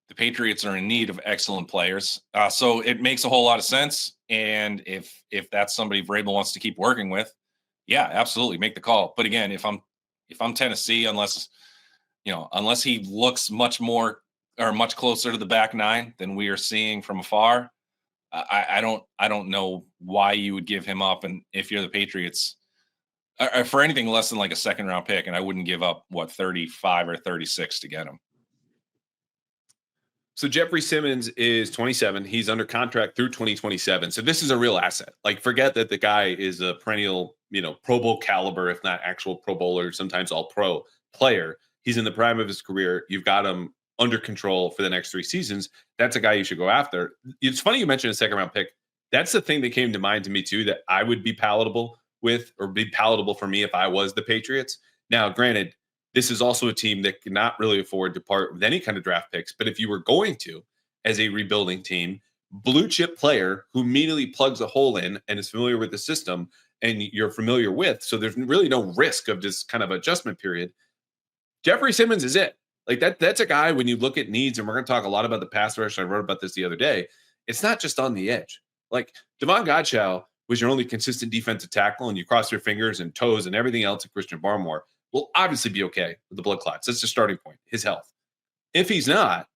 The Patriots are in need of excellent players. So it makes a whole lot of sense. And if that's somebody Vrabel wants to keep working with, yeah, absolutely make the call. But again, if I'm Tennessee, unless he looks much more or much closer to the back nine than we are seeing from afar, I don't know why you would give him up. And if you're the Patriots, for anything less than like a second round pick, and I wouldn't give up 35 or 36 to get him. So Jeffrey Simmons is 27. He's under contract through 2027. So this is a real asset. Like, forget that the guy is a perennial, Pro Bowl caliber, if not actual Pro Bowler, sometimes all pro player. He's in the prime of his career. You've got him under control for the next 3 seasons. That's a guy you should go after. It's funny you mentioned a second round pick. That's the thing that came to mind to me too, that I would be palatable with, or be palatable for me if I was the Patriots. Now, granted, this is also a team that cannot really afford to part with any kind of draft picks. But if you were going to, as a rebuilding team, blue chip player who immediately plugs a hole in and is familiar with the system and you're familiar with, so there's really no risk of this kind of adjustment period. Jeffrey Simmons is it. Like that's a guy when you look at needs, and we're going to talk a lot about the pass rush. I wrote about this the other day. It's not just on the edge. Like Devon Godchaux was your only consistent defensive tackle, and you cross your fingers and toes and everything else at Christian Barmore will obviously be okay with the blood clots. That's the starting point, his health. If he's not,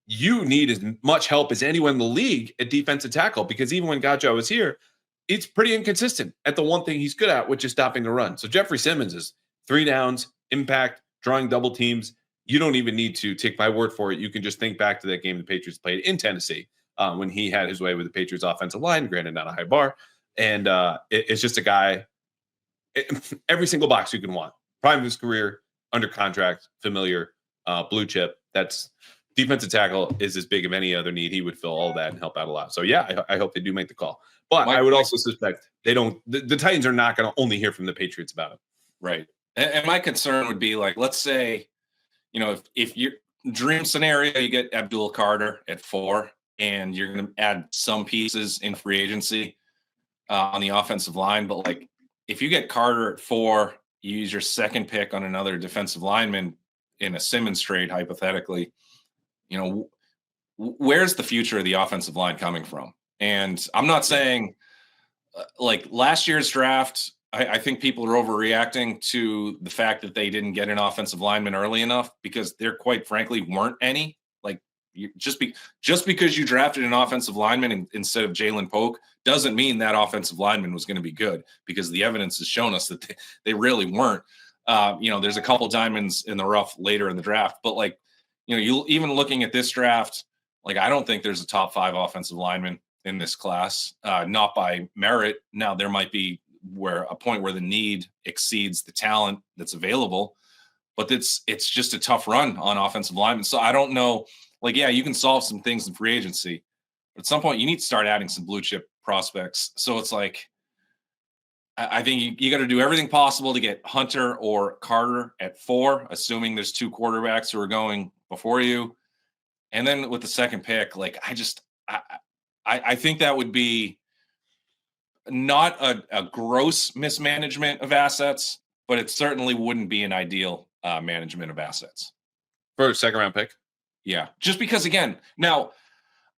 you need as much help as anyone in the league at defensive tackle, because even when Godchaux was here, it's pretty inconsistent at the one thing he's good at, which is stopping the run. So Jeffrey Simmons is 3 downs, impact, drawing double teams. You don't even need to take my word for it. You can just think back to that game the Patriots played in Tennessee when he had his way with the Patriots offensive line, granted not a high bar. And it's just a guy every single box you can want. Prime of his career, under contract, familiar, blue chip. That's defensive tackle is as big of any other need. He would fill all that and help out a lot. So yeah, I hope they do make the call. But I would also suspect they don't. The Titans are not going to only hear from the Patriots about it. Right. And my concern would be like, let's say, if your dream scenario, you get Abdul Carter at 4, and you're going to add some pieces in free agency on the offensive line. But like, if you get Carter at 4, you use your second pick on another defensive lineman in a Simmons trade, hypothetically, where's the future of the offensive line coming from? And I'm not saying like last year's draft, I think people are overreacting to the fact that they didn't get an offensive lineman early enough, because there quite frankly weren't any. Like, just because you drafted an offensive lineman instead of Jalen Polk doesn't mean that offensive lineman was going to be good, because the evidence has shown us that they really weren't. There's a couple diamonds in the rough later in the draft, but like, you even looking at this draft, like, I don't think there's a top 5 offensive lineman in this class, not by merit. Now there might be a point where the need exceeds the talent that's available, but it's just a tough run on offensive linemen. So I don't know, like, yeah, you can solve some things in free agency, but at some point you need to start adding some blue chip prospects. So it's like, I think you got to do everything possible to get Hunter or Carter at 4, assuming there's 2 quarterbacks who are going before you. And then with the second pick, like, I think that would be not a gross mismanagement of assets, but it certainly wouldn't be an ideal management of assets. For a second round pick? Yeah. Just because, again, now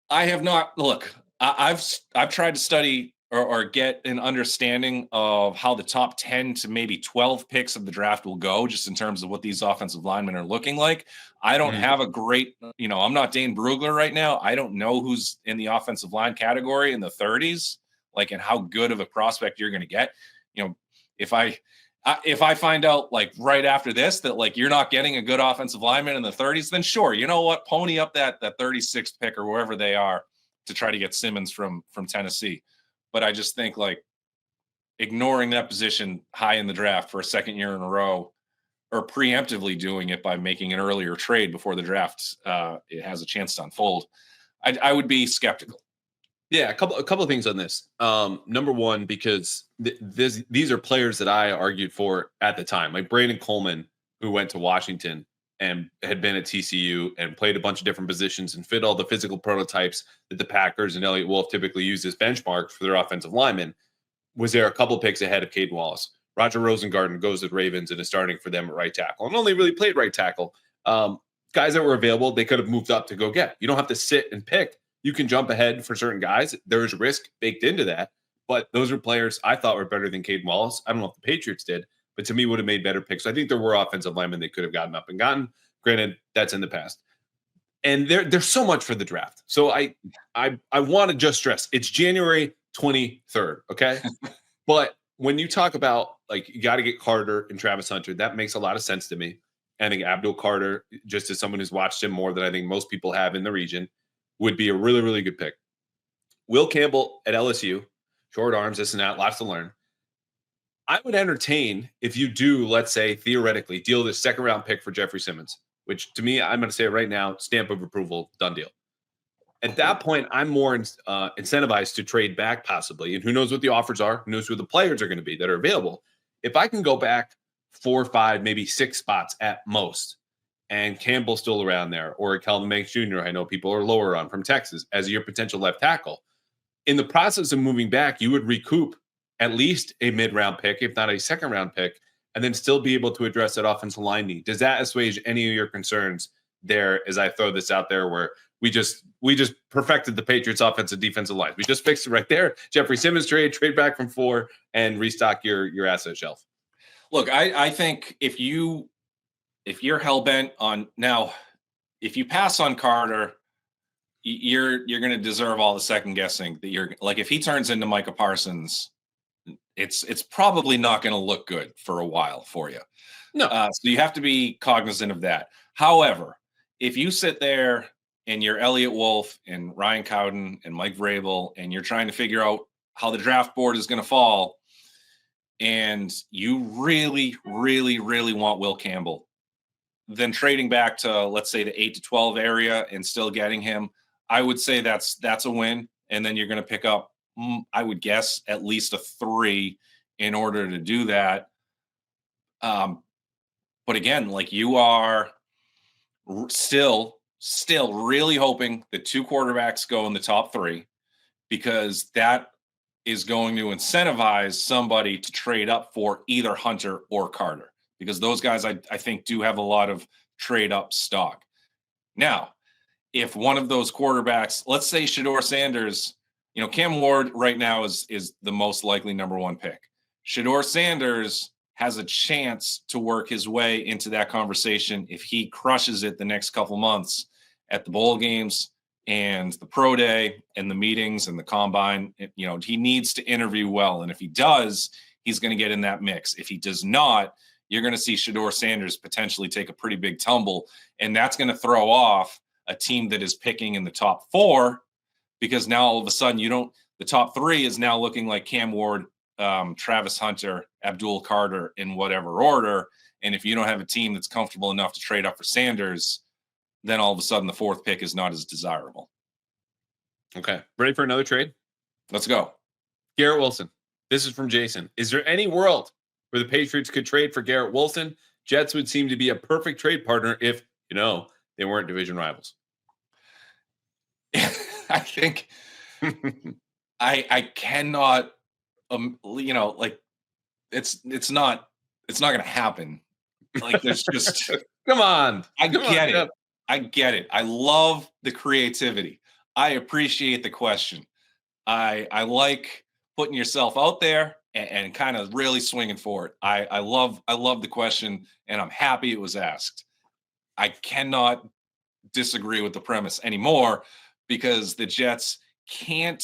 I have not, look, I've tried to study or get an understanding of how the top 10 to maybe 12 picks of the draft will go, just in terms of what these offensive linemen are looking like. I don't have a great, I'm not Dane Brugler right now. I don't know who's in the offensive line category in the 30s, like, and how good of a prospect you're going to get. If I find out like right after this that like you're not getting a good offensive lineman in the 30s, then sure, you know what, pony up that 36th pick or wherever they are to try to get Simmons from Tennessee. But I just think like ignoring that position high in the draft for a second year in a row, or preemptively doing it by making an earlier trade before the draft it has a chance to unfold, I would be skeptical. Yeah, a couple of things on this. Number one, because these are players that I argued for at the time, like Brandon Coleman, who went to Washington and had been at TCU and played a bunch of different positions and fit all the physical prototypes that the Packers and Elliott Wolf typically use as benchmarks for their offensive linemen, was there a couple picks ahead of Caden Wallace. Roger Rosengarten goes to the Ravens and is starting for them at right tackle, and only really played right tackle. Guys that were available, they could have moved up to go get. You don't have to sit and pick. You can jump ahead for certain guys. There's risk baked into that, but those are players I thought were better than Caden Wallace. I don't know if the Patriots did, but to me would have made better picks. I think there were offensive linemen they could have gotten up and gotten. Granted, that's in the past. And there's so much for the draft. So I want to just stress it's January 23rd, okay? But when you talk about like you got to get Carter and Travis Hunter, that makes a lot of sense to me. I think Abdul Carter, just as someone who's watched him more than I think most people have in the region, would be a really, really good pick. Will Campbell at LSU, short arms, this and that, lots to learn. I would entertain if you do, let's say, theoretically, deal this second round pick for Jeffrey Simmons, which to me, I'm going to say right now, stamp of approval, done deal. At that point, I'm more incentivized to trade back possibly. And who knows what the offers are, who knows who the players are going to be that are available. If I can go back 4, 5, maybe 6 spots at most, and Campbell's still around there, or Kelvin Banks Jr., I know people are lower on from Texas, as your potential left tackle. In the process of moving back, you would recoup at least a mid-round pick, if not a second-round pick, and then still be able to address that offensive line need. Does that assuage any of your concerns there as I throw this out there where we just perfected the Patriots offensive defensive line? We just fixed it right there. Jeffrey Simmons trade back from 4, and restock your asset shelf. Look, I think if you're hell-bent on now, if you pass on Carter, you're going to deserve all the second guessing that you're like, if he turns into Micah Parsons, it's probably not going to look good for a while for you. No. So you have to be cognizant of that. However, if you sit there and you're Elliott Wolf and Ryan Cowden and Mike Vrabel, and you're trying to figure out how the draft board is going to fall, and you really, really, really want Will Campbell, then trading back to, let's say, the 8 to 12 area and still getting him, I would say that's a win. And then you're going to pick up, I would guess, at least a 3 in order to do that. But again, like, you are still really hoping that 2 quarterbacks go in the top 3, because that is going to incentivize somebody to trade up for either Hunter or Carter, because those guys, I think, do have a lot of trade up stock. Now, if one of those quarterbacks, let's say Shedeur Sanders, Cam Ward right now is the most likely number 1 pick. Shedeur Sanders has a chance to work his way into that conversation if he crushes it the next couple months at the bowl games and the pro day and the meetings and the combine. He needs to interview well. And if he does, he's going to get in that mix. If he does not, you're going to see Shedeur Sanders potentially take a pretty big tumble. And that's going to throw off a team that is picking in the top 4, because now all of a sudden the top 3 is now looking like Cam Ward, Travis Hunter, Abdul Carter, in whatever order. And if you don't have a team that's comfortable enough to trade up for Sanders, then all of a sudden the 4th pick is not as desirable. Okay. Ready for another trade? Let's go. Garrett Wilson. This is from Jason. Is there any world where the Patriots could trade for Garrett Wilson? Jets would seem to be a perfect trade partner if, they weren't division rivals. I think I cannot, it's not going to happen. Like, there's just, come on. I get it. I love the creativity. I appreciate the question. I like putting yourself out there and kind of really swinging for it. I love the question, and I'm happy it was asked. I cannot disagree with the premise anymore, because the Jets can't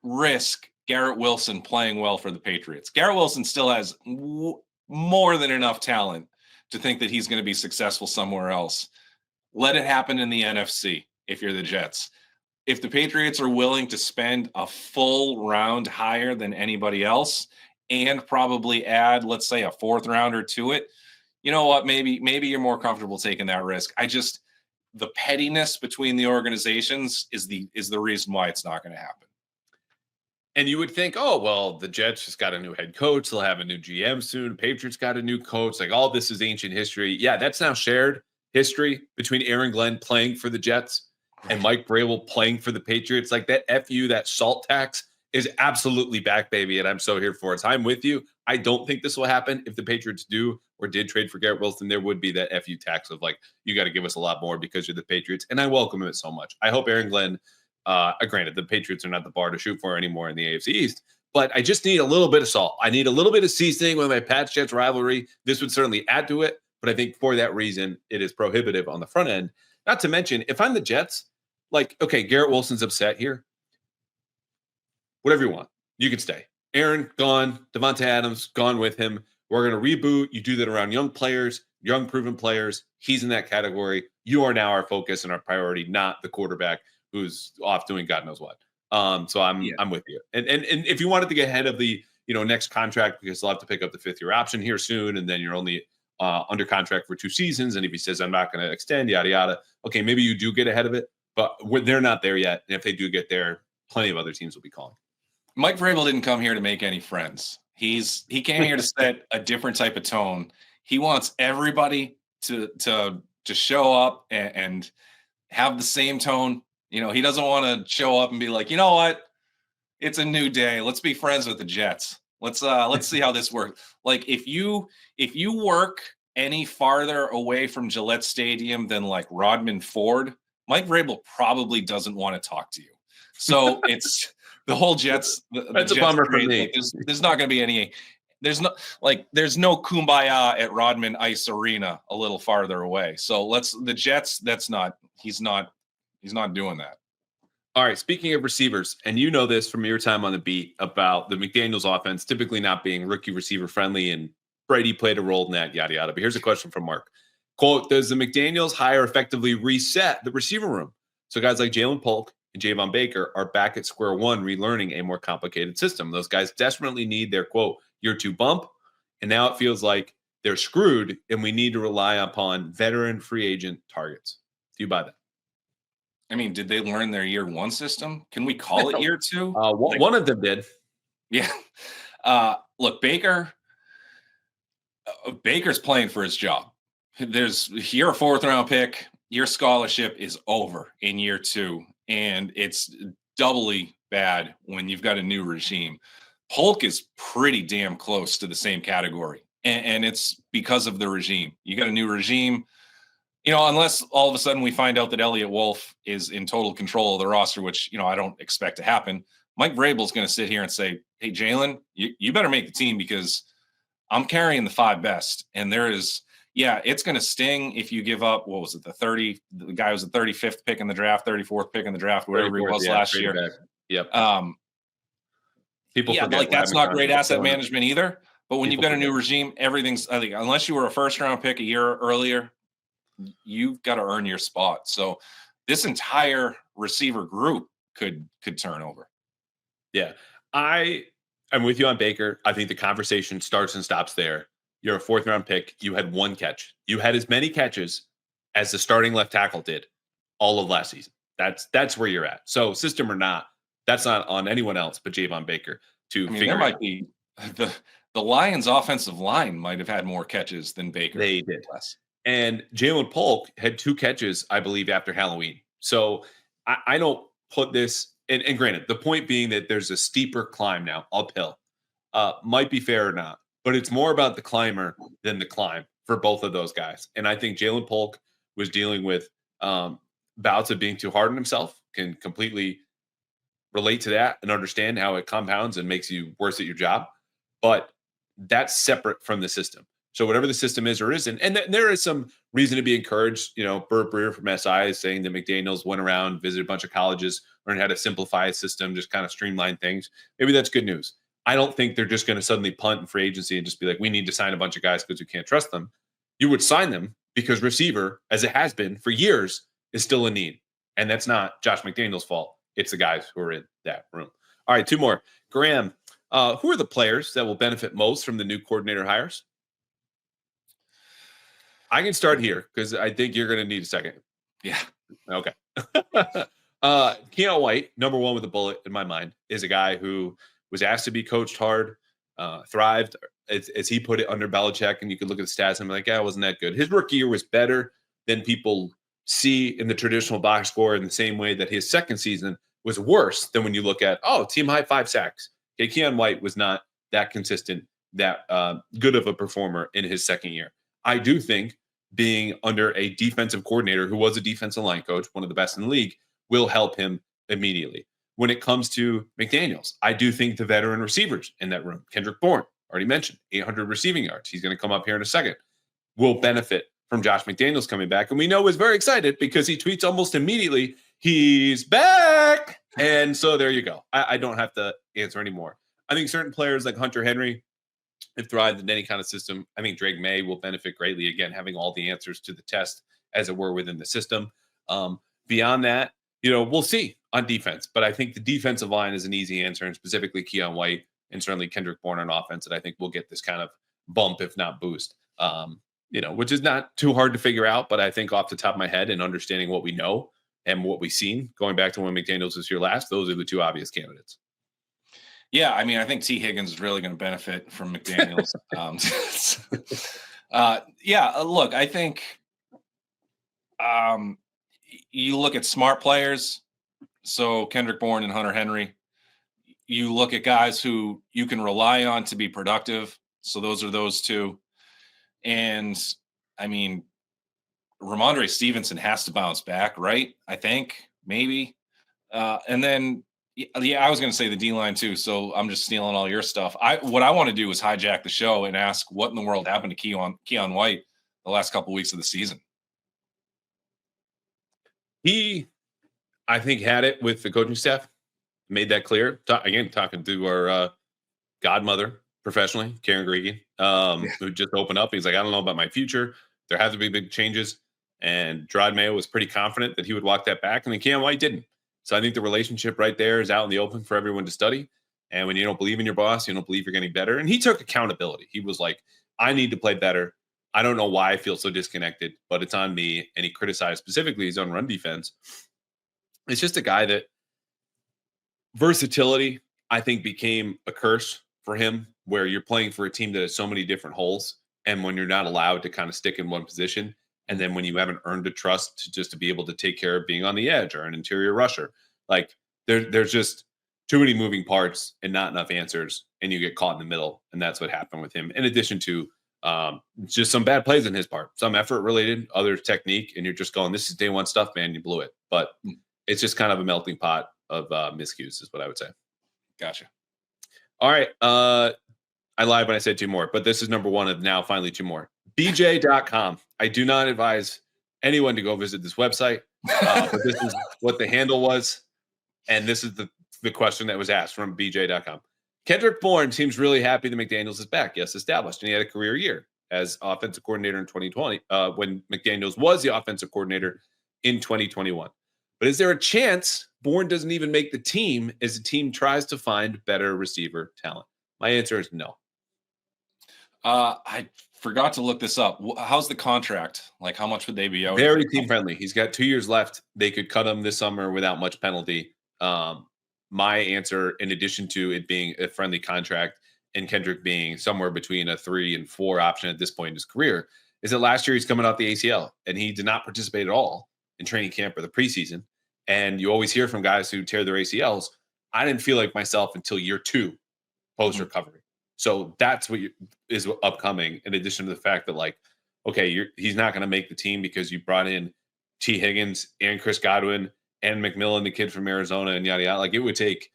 risk Garrett Wilson playing well for the Patriots. Garrett Wilson still has more than enough talent to think that he's going to be successful somewhere else. Let it happen in the NFC if you're the Jets. If the Patriots are willing to spend a full round higher than anybody else and probably add, let's say, a 4th rounder to it, you know what? Maybe you're more comfortable taking that risk. The pettiness between the organizations is the reason why it's not going to happen. And you would think, oh, well, the Jets just got a new head coach. They'll have a new GM soon. Patriots got a new coach. Like, all this is ancient history. Yeah, that's now shared history between Aaron Glenn playing for the Jets and Mike Vrabel playing for the Patriots. Like, that FU, that salt tax is absolutely back, baby. And I'm so here for it. So I'm with you. I don't think this will happen. If the Patriots do or did trade for Garrett Wilson, there would be that FU tax of, like, you got to give us a lot more because you're the Patriots. And I welcome it so much. I hope Aaron Glenn, granted, the Patriots are not the bar to shoot for anymore in the AFC East, but I just need a little bit of salt. I need a little bit of seasoning with my Pats-Jets rivalry. This would certainly add to it, but I think for that reason, it is prohibitive on the front end. Not to mention, if I'm the Jets, like, okay, Garrett Wilson's upset here. Whatever you want, you can stay. Aaron, gone. Devontae Adams, gone with him. We're going to reboot. You do that around young players, young proven players. He's in that category. You are now our focus and our priority, not the quarterback who's off doing God knows what. So I'm with you. And if you wanted to get ahead of the next contract, because they'll have to pick up the 5th-year option here soon, and then you're only under contract for 2 seasons. And if he says I'm not going to extend, yada yada, okay, maybe you do get ahead of it, but they're not there yet. And if they do get there, plenty of other teams will be calling. Mike Vrabel didn't come here to make any friends. He came here to set a different type of tone. He wants everybody to show up and have the same tone. He doesn't want to show up and be like, you know what? It's a new day. Let's be friends with the Jets. Let's see how this works. Like, if you work any farther away from Gillette Stadium than like Rodman Ford, Mike Vrabel probably doesn't want to talk to you. So it's the whole Jets. That's a bummer for me. Like, there's not going to be any. There's no kumbaya at Rodman Ice Arena a little farther away. So the Jets. He's not doing that. All right. Speaking of receivers, and you know this from your time on the beat about the McDaniels offense typically not being rookie receiver friendly, and Brady played a role in that, yada yada. But here's a question from Mark. Quote, does the McDaniels hire effectively reset the receiver room? So guys like Jalen Polk and Javon Baker are back at square one, relearning a more complicated system. Those guys desperately need their, quote, year 2 bump. And now it feels like they're screwed and we need to rely upon veteran free agent targets. Do you buy that? I mean, did they learn their year 1 system? Can we call it year 2? One of them did. Yeah. Look, Baker's playing for his job. You're a 4th round pick. Your scholarship is over in year 2, and it's doubly bad when you've got a new regime. Polk is pretty damn close to the same category, and it's because of the regime. You got a new regime, unless all of a sudden we find out that Elliott Wolf is in total control of the roster, which, I don't expect to happen. Mike Vrabel's going to sit here and say, hey, Jalen, you better make the team because I'm carrying the 5 best. And it's going to sting if you give up, what was it, the guy was the 35th pick in the draft, 34th pick in the draft, whatever he was last year. Back. Yep. People forget that's not great asset management either. But when you've got a new regime, everything's, I think, unless you were a 1st round pick a year earlier, you've got to earn your spot. So this entire receiver group could turn over. Yeah. I'm with you on Baker. I think the conversation starts and stops there. You're a 4th round pick. You had 1 catch. You had as many catches as the starting left tackle did all of last season. That's where you're at. So system or not, that's not on anyone else but Javon Baker to figure there out. Might be the Lions offensive line might have had more catches than Baker. They did. Less. And Jalen Polk had 2 catches, I believe, after Halloween. So I don't put this, and granted, the point being that there's a steeper climb now, uphill. Might be fair or not, but it's more about the climber than the climb for both of those guys. And I think Jalen Polk was dealing with bouts of being too hard on himself, can completely relate to that and understand how it compounds and makes you worse at your job. But that's separate from the system. So whatever the system is or isn't, and there is some reason to be encouraged. Burt Breer from SI is saying that McDaniels went around, visited a bunch of colleges, learned how to simplify a system, just kind of streamline things. Maybe that's good news. I don't think they're just going to suddenly punt in free agency and just be like, we need to sign a bunch of guys because we can't trust them. You would sign them because receiver, as it has been for years, is still a need. And that's not Josh McDaniels' fault. It's the guys who are in that room. All right, 2 more. Graham, who are the players that will benefit most from the new coordinator hires? I can start here because I think you're going to need a second. Yeah. Okay. Keon White, number 1 with a bullet in my mind, is a guy who was asked to be coached hard, thrived, as he put it, under Belichick. And you could look at the stats and be like, yeah, it wasn't that good. His rookie year was better than people see in the traditional box score, in the same way that his second season was worse than when you look at, team high 5 sacks. Okay, Keon White was not that consistent, that good of a performer in his second year. I do think being under a defensive coordinator who was a defensive line coach, one of the best in the league, will help him immediately. When it comes to McDaniels, I do think the veteran receivers in that room, Kendrick Bourne, already mentioned, 800 receiving yards. He's going to come up here in a second, will benefit from Josh McDaniels coming back. And we know is very excited because he tweets almost immediately, he's back. And so there you go. I don't have to answer anymore. I think certain players like Hunter Henry have thrived in any kind of system. I think Drake May will benefit greatly, again, having all the answers to the test, as it were, within the system. Beyond that, we'll see on defense. But I think the defensive line is an easy answer, and specifically Keon White and certainly Kendrick Bourne on offense, that I think will get this kind of bump, if not boost, which is not too hard to figure out. But I think off the top of my head and understanding what we know and what we've seen going back to when McDaniels was here last, those are the 2 obvious candidates. Yeah, I mean, I think T. Higgins is really going to benefit from McDaniels. Look, I think you look at smart players, so Kendrick Bourne and Hunter Henry. You look at guys who you can rely on to be productive, so those are those 2. And, I mean, Ramondre Stevenson has to bounce back, right? I think, maybe. And then, I was going to say the D-line too, so I'm just stealing all your stuff. What I want to do is hijack the show and ask what in the world happened to Keon White the last couple of weeks of the season. He, I think, had it with the coaching staff, made that clear. Again, talking to our godmother professionally, Karen Gregan, who just opened up. He's like, I don't know about my future. There have to be big changes. And Gerard Mayo was pretty confident that he would walk that back, and then Keon White didn't. So I think the relationship right there is out in the open for everyone to study. And when you don't believe in your boss, you don't believe you're getting better. And he took accountability. He was like, I need to play better. I don't know why I feel so disconnected, but it's on me. And he criticized specifically his own run defense. It's just a guy that versatility, I think, became a curse for him, where you're playing for a team that has so many different holes. And when you're not allowed to kind of stick in one position, and then when you haven't earned a trust to just to be able to take care of being on the edge or an interior rusher, like there's just too many moving parts and not enough answers, and you get caught in the middle. And that's what happened with him. In addition to just some bad plays in his part, some effort related, others technique, and you're just going, this is day one stuff, man. You blew it. But it's just kind of a melting pot of miscues, is what I would say. Gotcha. All right. I lied when I said two more, but this is number one of now finally two more. BJ.com. I do not advise anyone to go visit this website, but this is what the handle was. And this is the question that was asked from BJ.com. Kendrick Bourne seems really happy that McDaniels is back. Yes, established. And he had a career year as offensive coordinator in 2020 when McDaniels was the offensive coordinator in 2021. But is there a chance Bourne doesn't even make the team as the team tries to find better receiver talent? My answer is no. I forgot to look this up. How's the contract? Like, how much would they be out? Very team friendly. He's got 2 years left. They could cut him this summer without much penalty. My answer, in addition to it being a friendly contract and Kendrick being somewhere between a 3 and 4 option at this point in his career, is that last year he's coming off the ACL and he did not participate at all in training camp or the preseason. And you always hear from guys who tear their ACLs. I didn't feel like myself until year 2 post recovery. So that's what is upcoming, in addition to the fact that, like, okay, he's not going to make the team because you brought in T. Higgins and Chris Godwin and McMillan, the kid from Arizona, and yada, yada. Like, it would take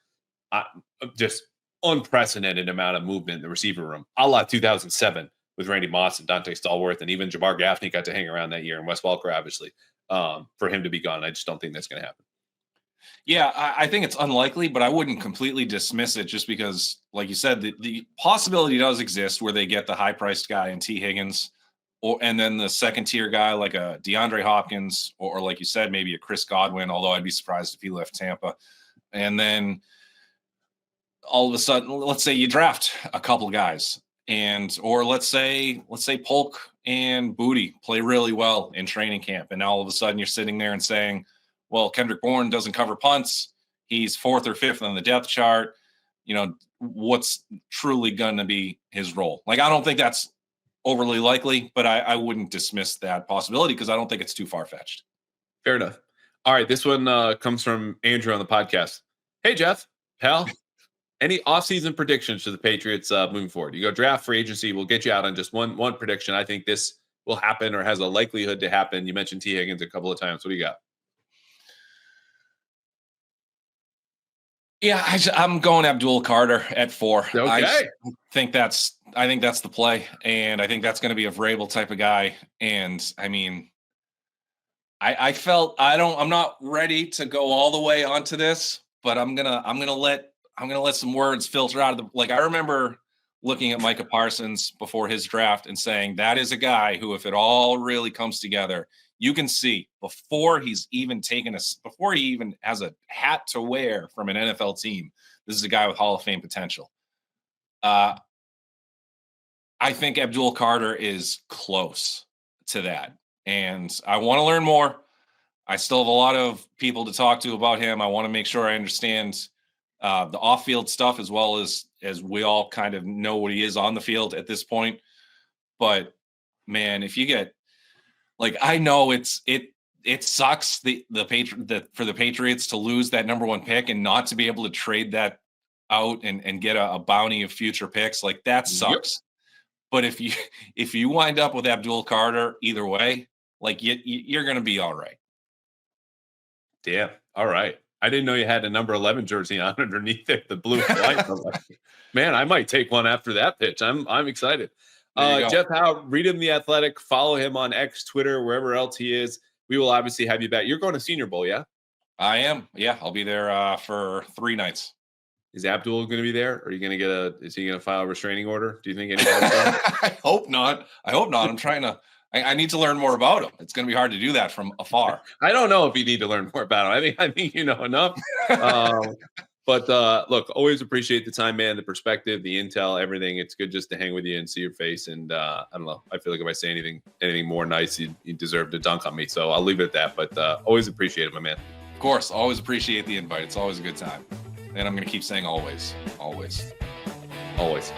just unprecedented amount of movement in the receiver room, a la 2007 with Randy Moss and Dante Stallworth, and even Jabbar Gaffney got to hang around that year, and Wes Welker, obviously, for him to be gone. I just don't think that's going to happen. Yeah, I think it's unlikely, but I wouldn't completely dismiss it just because, like you said, the possibility does exist where they get the high-priced guy in T. Higgins, and then the second-tier guy like a DeAndre Hopkins, or like you said, maybe a Chris Godwin, although I'd be surprised if he left Tampa. And then all of a sudden, let's say you draft a couple guys, or let's say Polk and Booty play really well in training camp, and now all of a sudden you're sitting there and saying, well, Kendrick Bourne doesn't cover punts. He's 4th or 5th on the depth chart. You know, what's truly going to be his role? Like, I don't think that's overly likely, but I wouldn't dismiss that possibility because I don't think it's too far-fetched. Fair enough. All right, this one comes from Andrew on the podcast. Hey, Jeff, pal, any offseason predictions for the Patriots moving forward? You go draft, free agency. We'll get you out on just one prediction. I think this will happen or has a likelihood to happen. You mentioned T. Higgins a couple of times. What do you got? Yeah, I'm going Abdul Carter at 4. Okay. I think that's the play, and I think that's going to be a Vrabel type of guy. And I mean, I'm not ready to go all the way onto this, but I'm gonna let some words filter out of the. Like, I remember looking at Micah Parsons before his draft and saying that is a guy who, if it all really comes together, you can see before he even has a hat to wear from an NFL team, this is a guy with Hall of Fame potential. I think Abdul Carter is close to that, and I want to learn more. I still have a lot of people to talk to about him. I want to make sure I understand the off-field stuff as well as we all kind of know what he is on the field at this point. But man, if you get, like, I know it sucks for the Patriots to lose that number 1 pick and not to be able to trade that out and get a bounty of future picks. Like, that sucks. Yep. But if you wind up with Abdul Carter either way, like, you're going to be all right. Yeah. All right. I didn't know you had a number 11 jersey on underneath it, the blue flight. Man, I might take one after that pitch. I'm excited. Jeff Howe, read him The Athletic. Follow him on X, Twitter, wherever else he is. We will obviously have you back. You're going to Senior Bowl, yeah? I am. Yeah, I'll be there for 3 nights. Is Abdul going to be there? Or are you going to is he going to file a restraining order? Do you think anybody's I hope not. I'm trying to. I need to learn more about him. It's going to be hard to do that from afar. I don't know if you need to learn more about him. I think you know enough. But look, always appreciate the time, man, the perspective, the intel, everything. It's good just to hang with you and see your face. And I don't know. I feel like if I say anything more nice, you deserve to dunk on me. So I'll leave it at that. But always appreciate it, my man. Of course, always appreciate the invite. It's always a good time. And I'm going to keep saying always, always, always.